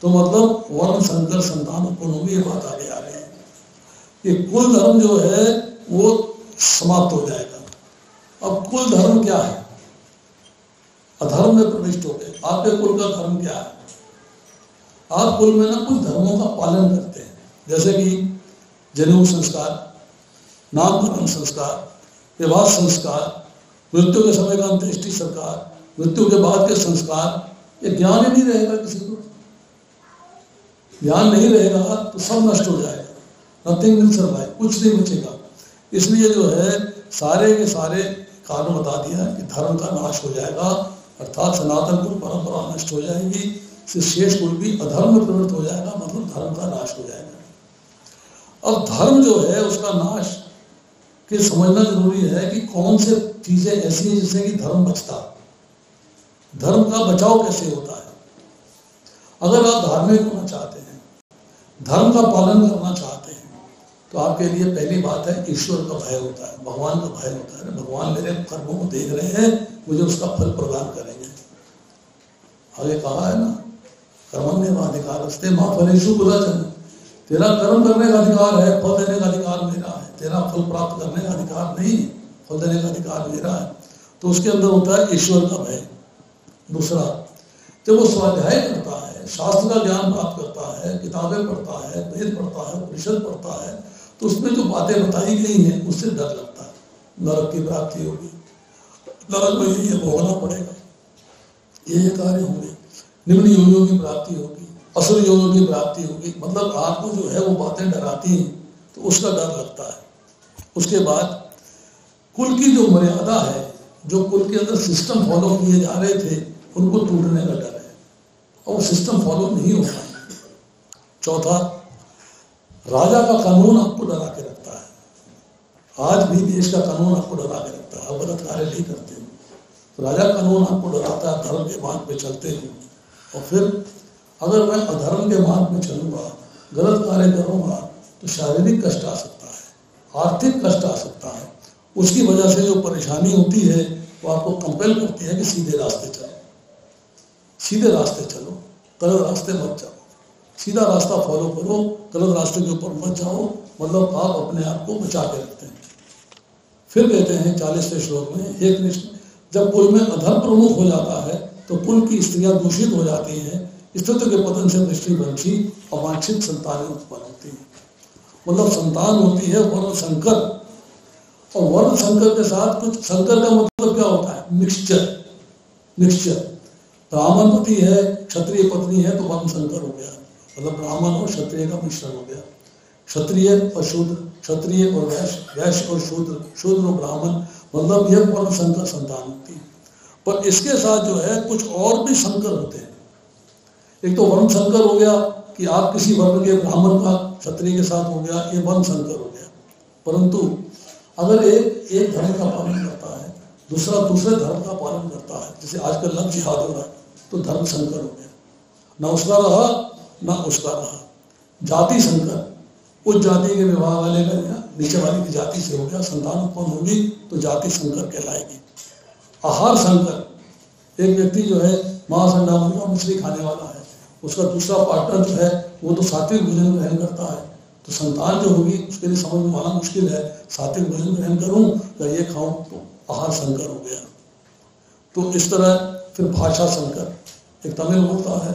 A: तो मतलब वर्ण संकर संतान उत्पन्न होगी, ये बात आगे आ रही है कि कुल धर्म जो है वो समाप्त हो जाएगा। अब कुल धर्म क्या है? अधर्म में प्रविष्ट हो गए। आपके कुल का धर्म क्या है? आप कुल में ना कुछ धर्मों का पालन करते हैं, जैसे कि जनेऊ संस्कार, नामकरण संस्कार, विवाह संस्कार, मृत्यु के समय का अंत्येष्टि संस्कार, मृत्यु के बाद के संस्कार। ये ज्ञान ही नहीं रहेगा, किसी को ज्ञान नहीं रहेगा तो सब नष्ट हो जाएगा, नथिंग विल सर्वाइव, कुछ नहीं बचेगा। इसलिए जो है सारे के सारे कारण बता दिया कि धर्म का नाश हो जाएगा अर्थात सनातन कुल परंपरा नष्ट हो जाएगी, शेष कुल भी अधर्म में प्रवृत्त हो जाएगा, मतलब धर्म का नाश हो जाएगा। अब धर्म जो है उसका नाश के समझना जरूरी है कि कौन से चीजें ऐसी हैं जिससे कि धर्म बचता, धर्म का बचाव कैसे होता है। अगर आप धार्मिक होना चाहते हैं, धर्म का पालन करना चाहते हैं, तो आपके लिए पहली बात है ईश्वर का भय होता है, भगवान का भय होता है। भगवान मेरे कर्मों को देख रहे हैं, मुझे उसका फल प्रदान करेंगे। आगे कहा है ना, कर्मण्येवाधिकारस्ते मा फलेषु कदाचन, तेरा कर्म करने का अधिकार है, फल देने का अधिकार मेरा है, तेरा फल प्राप्त करने का अधिकार नहीं, फल देने का अधिकार मेरा है। तो उसके अंदर होता है ईश्वर का भय। दूसरा, जब वो स्वाध्याय करता है, शास्त्र का ज्ञान प्राप्त करता है, किताबें पढ़ता है, वेद पढ़ता है, उपनिषद पढ़ता है, तो उसमें जो बातें बताई गई हैं उससे डर लगता है। नरक की प्राप्ति होगी, नरक में ये भोगना पड़ेगा, ये कार्य होंगे, निम्न योगियों की प्राप्ति होगी, असुर योगियों की प्राप्ति होगी, मतलब आपको जो है वो बातें डराती हैं, तो उसका डर लगता है। उसके बाद कुल की जो मर्यादा है, जो कुल के अंदर सिस्टम फॉलो किए जा रहे थे, उनको टूटने का डर है, और वो सिस्टम फॉलो नहीं होता। चौथा, राजा का कानून आपको डरा के रखता है। आज भी देश का कानून आपको डरा के रखता है, आप गलत कार्य नहीं करते हो तो राजा कानून आपको डराता है, धर्म के मार्ग पे चलते हो। और फिर अगर मैं अधर्म के मार्ग में चलूंगा, गलत कार्य करूंगा, तो शारीरिक कष्ट आ सकता है, आर्थिक कष्ट आ सकता है। उसकी वजह से जो परेशानी होती है वो आपको कंपेल करती है कि सीधे रास्ते चलो, सीधे रास्ते चलो, गलत रास्ते मत जाओ, सीधा रास्ता फॉलो करो, गलत रास्ते के ऊपर मत जाओ, मतलब आप अपने आप को बचा के रखते हैं। फिर कहते हैं 40वें श्लोक में, हे कृष्ण, जब कुल में अधर्म प्रमुख हो जाता है तो कुल की स्त्रियां दूषित हो जाती हैं, स्त्रीत्व के पतन से दृष्टि वंशी अवांछित संतानें उत्पन्न होती हैं। मतलब संतान होती है वर्ण संकर, और वर्ण संकर के साथ कुछ, संकर का मतलब क्या होता है, मिक्सचर, मिक्सचर। ब्राह्मण पति है, क्षत्रिय पत्नी है, तो वर्ण संकर हो गया, मतलब ब्राह्मण और क्षत्रिय का मिश्रण हो गया। क्षत्रिय और शूद्र, क्षत्रिय और वैश्य, वैश्य और शूद्र, शूद्र और ब्राह्मण, मतलब यह वर्ण संकर संतान होती है। पर इसके साथ जो है कुछ और भी संकर होते हैं। एक तो वर्ण संकर हो गया कि आप किसी वर्ण के ब्राह्मण का क्षत्रिय के साथ हो गया, ये वर्ण संकर हो गया। परंतु अगर एक धर्म का पालन करता है, दूसरा दूसरे धर्म का पालन करता है, जैसे आजकल लव जिहाद हो रहा है, तो धर्म संकर हो गया, ना उसका रहा ना उसका रहा। जाति संकर, उस जाति के विवाह वाले का नीचे वाली की जाति से हो गया, संतान उत्पन्न होगी तो जाति संकर कहलाएगी। आहार संकर, एक व्यक्ति जो है मांस अंडा मुर्गा मछली खाने वाला है, उसका दूसरा पार्टनर जो है वो तो सात्विक भोजन ग्रहण करता है, तो संतान जो होगी उसके लिए समझ में आना मुश्किल है, सात्विक भोजन ग्रहण करूं या ये खाऊं, तो आहार संकर हो गया। तो इस तरह फिर भाषा संकर, एक तमिल बोलता है,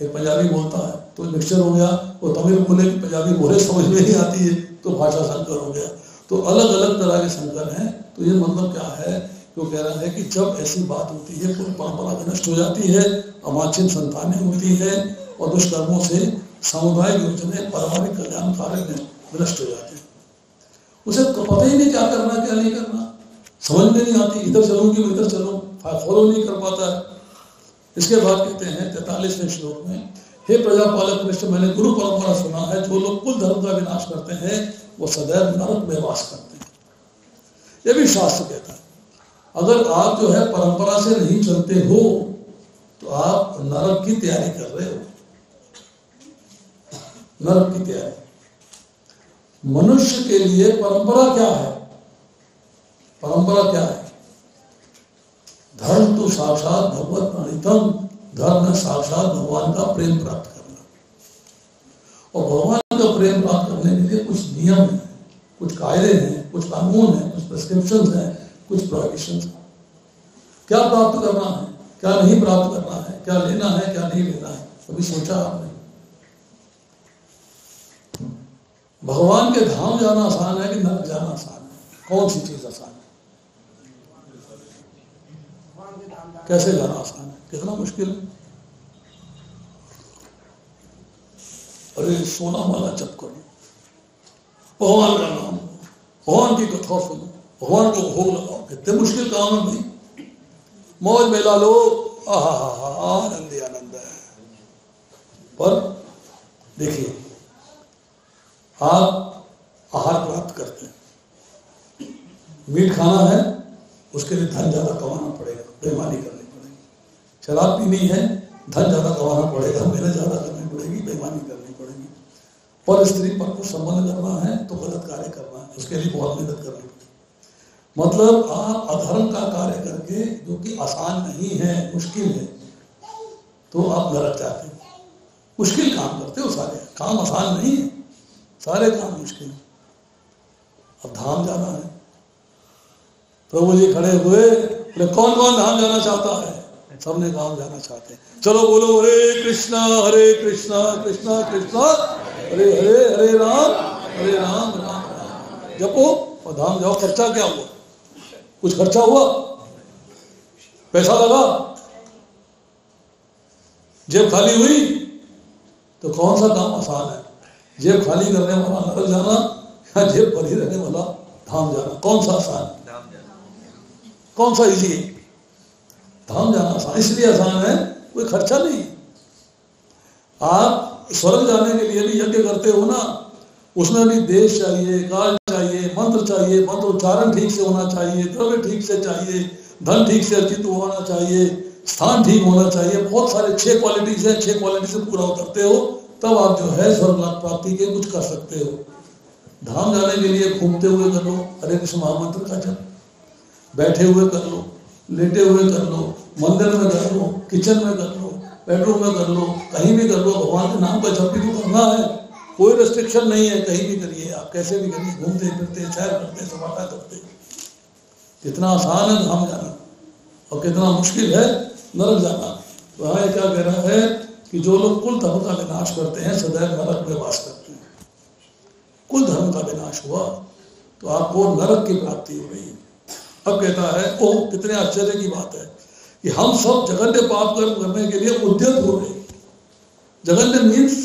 A: एक पंजाबी बोलता है, तो मिक्सचर हो गया, वो तमिल बोले पंजाबी बोले समझ में नहीं आती है, तो भाषा संकर हो गया। तो अलग अलग तरह के संकर हैं। तो ये मतलब क्या है, वो कह रहा है कि जब ऐसी बात होती है, पूरी परंपरा नष्ट हो जाती है, अवांछित संतानें होती है, और दुष्कर्मों से सामुदायिक योजनाएं, पारिवारिक कल्याण कार्य में नष्ट हो जाते हैं। उसे पता ही नहीं क्या करना क्या नहीं करना, समझ में नहीं आती, इधर चलूं कि इधर चलूं, फॉलो नहीं कर पाता है। इसके बाद कहते हैं 43वें श्लोक में, हे प्रजापालक कृष्ण, मैंने गुरु परंपरा सुना है, जो लोग कुल धर्म का विनाश करते हैं वो सदैव नरक में वास करते हैं। यह भी शास्त्र कहता है। अगर आप जो है परंपरा से नहीं चलते हो तो आप नरक की तैयारी कर रहे हो, नरक की तैयारी। मनुष्य के लिए परंपरा क्या है, परंपरा क्या है? धर्म तो साक्षात भगवत प्रणीतम, धर्म है साक्षात भगवान का प्रेम प्राप्त करना। और भगवान का प्रेम प्राप्त करने के लिए कुछ नियम है, कुछ कायदे हैं, कुछ कानून है, कुछ प्रिस्क्रिप्शंस हैं, कुछ प्रोहिबिशंस हैं। क्या प्राप्त करना है, क्या नहीं प्राप्त करना है, क्या लेना है, क्या नहीं लेना है, कभी सोचा आपने? भगवान के धाम जाना आसान है कि नरक जाना आसान है? कौन सी चीज आसान है? कैसे जाना आसान है? कितना मुश्किल है। अरे सोना माला जप करो, भगवान का नाम, भगवान की कथा सुनो, भगवान को भोग लगाओ, कितने मुश्किल काम है भाई। मौज मेला लो, आनंद ही आनंद है। पर देखिए, आप आहार प्राप्त करते हैं, मीट खाना है, उसके लिए धन ज्यादा कमाना पड़ेगा, बेईमानी करनी पड़ेगी। शराब पीनी है, धन ज्यादा कमाना पड़ेगा, मेहनत ज्यादा करनी पड़ेगी, बेईमानी करनी पड़ेगी। पर स्त्री पर को संबंध करना है तो गलत कार्य करना है, उसके लिए बहुत मेहनत करनी पड़ेगी। मतलब आप अधर्म का कार्य करके, जो कि आसान नहीं है, मुश्किल है, तो आप नरक जाते हैं। मुश्किल काम करते हो, सारे काम आसान नहीं है, सारे काम मुश्किल। अब धाम जाना है, प्रभु जी खड़े हुए, कौन कौन धाम जाना चाहता है? सबने धाम जाना चाहते हैं। चलो बोलो हरे कृष्णा कृष्णा कृष्णा हरे हरे, हरे राम राम राम। जपो और धाम जाओ। खर्चा क्या हुआ? कुछ खर्चा हुआ? पैसा लगा? जेब खाली हुई? तो कौन सा काम आसान है? जेब खाली करने वाला नरक जाना या जेब भरी रहने वाला धाम जाना? कौन सा आसान है? कौन सा इजी है? धाम जाना आसान। इसलिए आसान है, कोई खर्चा नहीं। आप स्वर्ग जाने के लिए भी यज्ञ करते हो ना, उसमें भी देश चाहिए, काल चाहिए, मंत्र चाहिए, मंत्र उच्चारण ठीक से होना चाहिए, द्रव्य ठीक से चाहिए, धन ठीक से अर्जित होना चाहिए, स्थान ठीक होना चाहिए। बहुत सारे 6 क्वालिटीज है, 6 क्वालिटी से पूरा उतरते हो, तब आप जो है स्वर्ग लाभ प्राप्ति के कुछ कर सकते हो। धाम जाने के लिए घूमते हुए कर लो हरे कृष्ण महामंत्र का जप, बैठे हुए कर लो, लेटे हुए कर लो, मंदिर में कर लो, किचन में कर लो, बेडरूम में कर लो, कहीं भी कर लो। भगवान के नाम का जप भी तो करना है, कोई रेस्ट्रिक्शन नहीं है, कहीं भी करिए, आप कैसे भी करिए, घूमते फिरते, सैर करते, सपाटा करते। कितना आसान है धाम जाना और कितना मुश्किल है नरक जाना। तो यहाँ क्या कह रहा है कि जो लोग कुल धर्म का विनाश करते हैं सदैव नरक में वास करते हैं। कुल धर्म का विनाश हुआ तो आपको नरक की प्राप्ति हो रही है। अब कहता है, ओह कितने आश्चर्य की बात है कि हम सब जघन्य पाप कर्म करने के लिए उद्यत हो रहे हैं। जघन्य means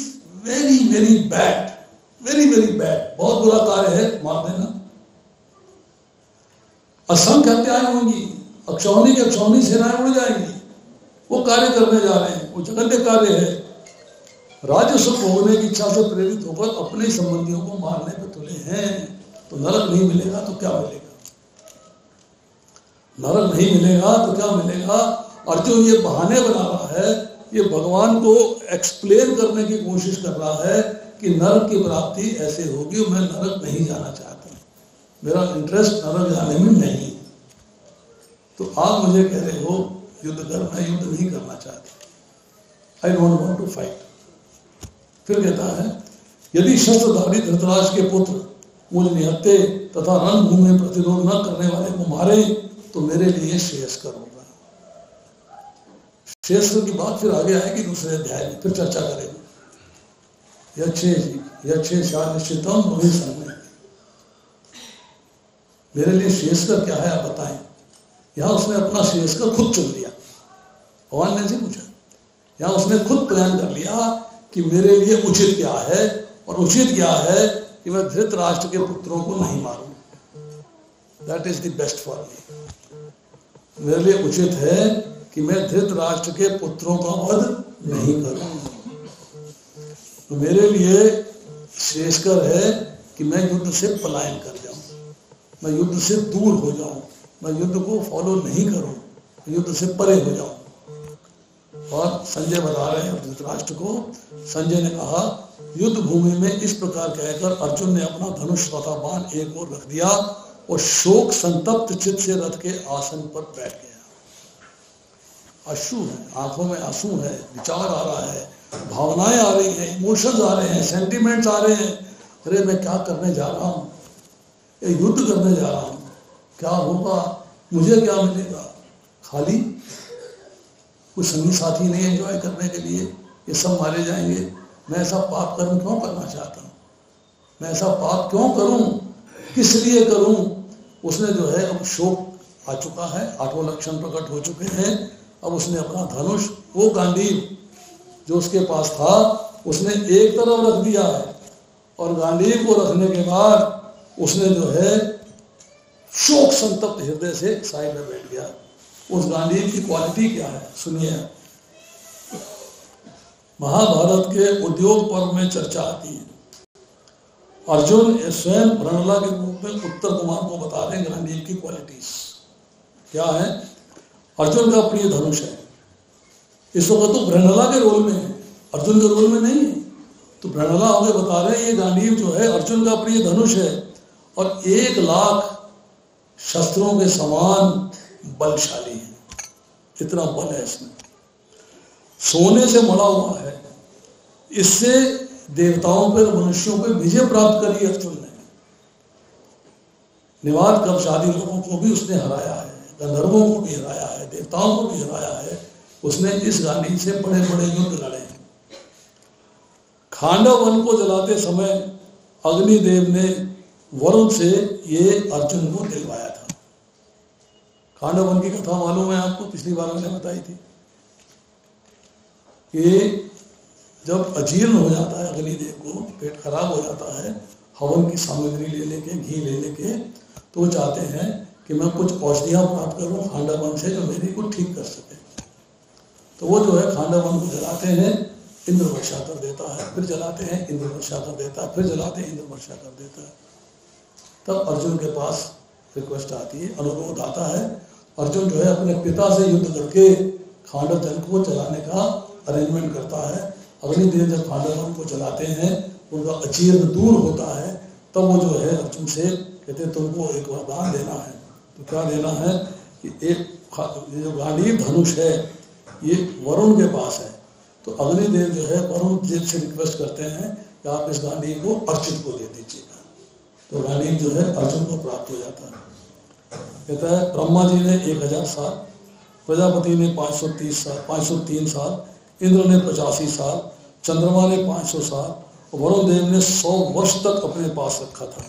A: very very bad, very very bad, बहुत बुरा कार्य है, मार देना। असंख्य हत्याएं होंगी, अक्षौणी की अक्षौणी सेनाएं उड़ जाएंगी, वो कार्य करने जा रहे हैं, वो जघन्य कार्य है। राज्य सुख भोगने की इच्छा से प्रेरित होकर अपने संबंधियों को मारने पर तुले हैं। तो नरक नहीं मिलेगा तो क्या मिलेगा? नरक नहीं मिलेगा तो क्या मिलेगा? अर्जुन ये बहाने बना रहा है, ये भगवान को एक्सप्लेन करने की कोशिश कर रहा है कि नरक की प्राप्ति ऐसे होगी, मैं नरक नहीं जाना चाहता, मेरा इंटरेस्ट नरक जाने में नहीं। तो आप मुझे कह रहे हो युद्ध कर, मैं युद्ध नहीं करना चाहता, I don't want to fight. फिर कहता है, यदि शस्त्रधारी धृतराष्ट्र के पुत्र मुझ निहत्ते तथा रणभूमि में प्रतिरोध न करने वाले को मारे तो मेरे लिए श्रेयस्कर होगा। श्रेयस्कर की बात फिर आगे आएगी दूसरे अध्याय में, फिर चर्चा करेंगे। यक्षे निश्चितम वही समय। मेरे लिए श्रेयस्कर क्या है आप बताएं। यहाँ उसने अपना श्रेयस्कर खुद चुन लिया, भगवान ने से पूछा। यहाँ उसने खुद प्लान कर लिया कि मेरे लिए उचित क्या है, और उचित क्या है कि मैं धृतराष्ट्र के पुत्रों को नहीं मारूं। That is the best for me. मेरे लिए उचित है कि मैं धृतराष्ट्र के पुत्रों का वध नहीं करूं। तो मेरे लिए श्रेयस्कर है कि मैं युद्ध से पलायन कर जाऊं, मैं युद्ध से दूर हो जाऊं, मैं युद्ध को फॉलो नहीं करूं, युद्ध से परे हो जाऊं। और संजय बता रहे हैं धृतराष्ट्र को, संजय ने कहा, युद्ध भूमि में इस प्रकार कहकर अर्जुन ने अपना धनुष तथा बाण एक ओर रख दिया और शोक संतप्त चित्त से रथ के आसन पर बैठ गया। अश्रु है, आंखों में आंसू है, विचार आ रहा है, भावनाएं आ रही हैं, इमोशंस आ रहे हैं, सेंटिमेंट्स आ रहे हैं। अरे मैं क्या करने जा रहा हूँ, ये युद्ध करने जा रहा हूँ, क्या होगा, मुझे क्या मिलेगा? खाली कुछ संगी साथी नहीं एंजॉय करने के लिए, ये सब मारे जाएंगे। मैं ऐसा पाप कर्म क्यों करना चाहता हूँ? मैं ऐसा पाप क्यों करूं? किस लिए करूं? उसने जो है अब शोक आ चुका है, 8 लक्षण प्रकट हो चुके हैं। अब उसने अपना धनुष, वो गांडीव जो उसके पास था, उसने एक तरफ रख दिया है, और गांडीव को रखने के बाद उसने जो है शोक संतप्त हृदय से साइड में बैठ गया। उस गांडीव की क्वालिटी क्या है सुनिए। महाभारत के उद्योग पर्व में चर्चा आती है। अर्जुन स्वयं ब्रणला के रूप में उत्तर कुमार को बता रहे हैं गांडीव की क्वालिटीज क्या है। अर्जुन का प्रिय धनुष है। इस वक्त तो ब्रणला के रोल में है, अर्जुन के रोल में नहीं है। तो ब्रणला हमें बता रहे हैं ये गांडीव जो है अर्जुन का प्रिय धनुष है और 1 लाख शस्त्रों के समान बलशाली है। इतना बल है इसमें, सोने से मड़ा हुआ है। इससे देवताओं पर मनुष्यों पर विजय प्राप्त करी अर्जुन ने। निवात कवचादी लोगों को भी उसने हराया है, गंधर्वों को भी हराया है, देवताओं को भी हराया है। उसने इस गांडीव से बड़े बड़े युद्ध लड़े। खांडव वन को जलाते समय अग्निदेव ने वरुण से ये अर्जुन को दिलवाया था। खांडव वन की कथा मालूम है आपको, पिछली बार मैंने बताई थी कि जब अजीर्ण हो जाता है अग्निदेव को, पेट खराब हो जाता है, हवन की सामग्री ले लेके, घी ले लेके, तो वो चाहते हैं कि मैं कुछ औषधियां प्राप्त करूं खांडव वन से जो मेरी को ठीक कर सके। तो वो जो है खांडव वन को जलाते हैं, इंद्र वर्षा कर देता है, फिर जलाते हैं, इंद्र वर्षा कर देता है, फिर जलाते हैं, इंद्र वर्षा कर देता है। तब अर्जुन के पास रिक्वेस्ट आती है, अनुरोध आता है। अर्जुन जो है अपने पिता से युद्ध करके खांडव जल को जलाने का अरेंजमेंट करता है। अग्निदेव जब खांडव वन को जलाते हैं, उनका अजीर्ण दूर होता है, तब वो जो है अर्जुन से कहते हैं तुमको एक वरदान देना है। तो क्या देना है कि एक जो गांडीव धनुष है ये वरुण के पास है। तो अग्निदेव जो है वरुण देव से रिक्वेस्ट करते हैं कि आप इस गांडीव को अर्चित को दे दीजिएगा। तो गांडीव जो है अर्जुन को प्राप्त हो जाता है। कहता है ब्रह्मा जी ने 1000 साल, प्रजापति ने 503 साल, इंद्र ने 85 साल, चंद्रमा ने 500 साल, वरुण देव ने 100 वर्ष तक अपने पास रखा था।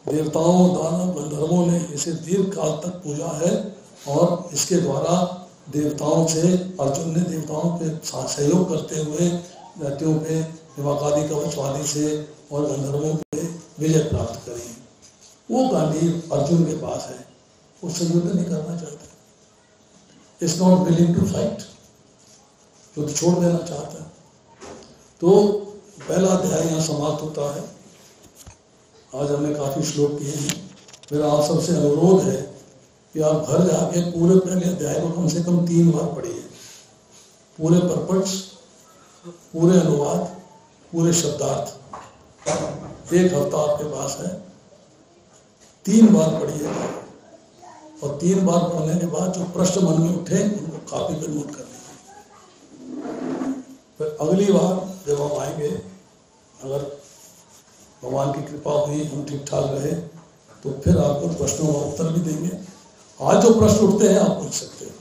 A: देवताओं, दानव, गंधर्वों ने इसे दीर्घ काल तक पूजा है और इसके द्वारा देवताओं से अर्जुन ने देवताओं के साथ सहयोग करते हुए दैत्यों पे, निवाकादि कवचवादी से और गंधर्वों पे विजय प्राप्त करी। वो गांडीव अर्जुन के पास है, उससे युद्ध नहीं करना चाहता, is not willing to fight, युद्ध छोड़ देना चाहता है। तो पहला अध्याय यहाँ समाप्त होता है। आज हमने काफी श्लोक किए हैं। मेरा आप सबसे अनुरोध है कि आप घर जाके पूरे पहले अध्याय को कम से कम 3 बार पढ़िए। पूरे परपट्स, पूरे अनुवाद, पूरे शब्दार्थ। 1 हफ्ता आपके पास है, 3 बार पढ़िएगा और 3 बार पढ़ने के बाद जो प्रश्न मन में उठे उनको कॉपी पर नोट कर लीजिए। फिर अगली बार जब हम आएंगे, अगर भगवान की कृपा हुई, हम ठीक ठाक रहे, तो फिर आपको प्रश्नों का उत्तर भी देंगे। आज जो प्रश्न उठते हैं आप पूछ सकते हो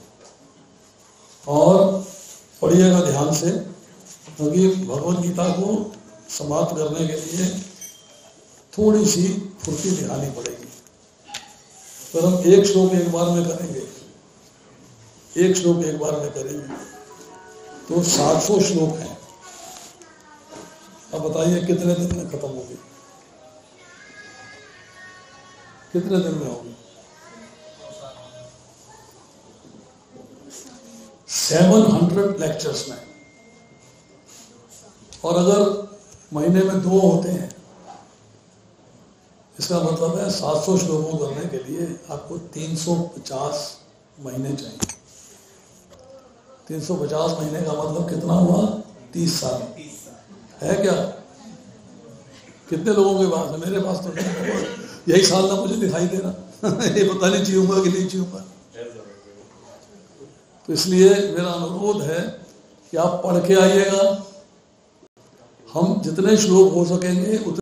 A: और पढ़िएगा ध्यान से, क्योंकि भगवद गीता को समाप्त करने के लिए थोड़ी सी फुर्ती दिखानी पड़ेगी। तो हम 1 श्लोक एक बार में करेंगे, 1 श्लोक एक बार में करेंगे, तो 700 श्लोक हैं। अब बताइए कितने दिन में खत्म होगी, कितने दिन में होगी? 700 लेक्चर्स में। और अगर महीने में 2 होते हैं, इसका मतलब है 700 श्लोकों करने के लिए आपको 350 महीने चाहिए। 350 महीने का मतलब कितना हुआ? 30 साल है क्या? कितने लोगों के पास है? मेरे पास तो नहीं, यही साल ना मुझे दिखाई दे रहा ये पता नहीं जीऊंगा कि नहीं जीऊंगा। तो इसलिए मेरा अनुरोध है कि आप पढ़ के आइएगा। हम जितने श्लोक हो सकेंगे उतने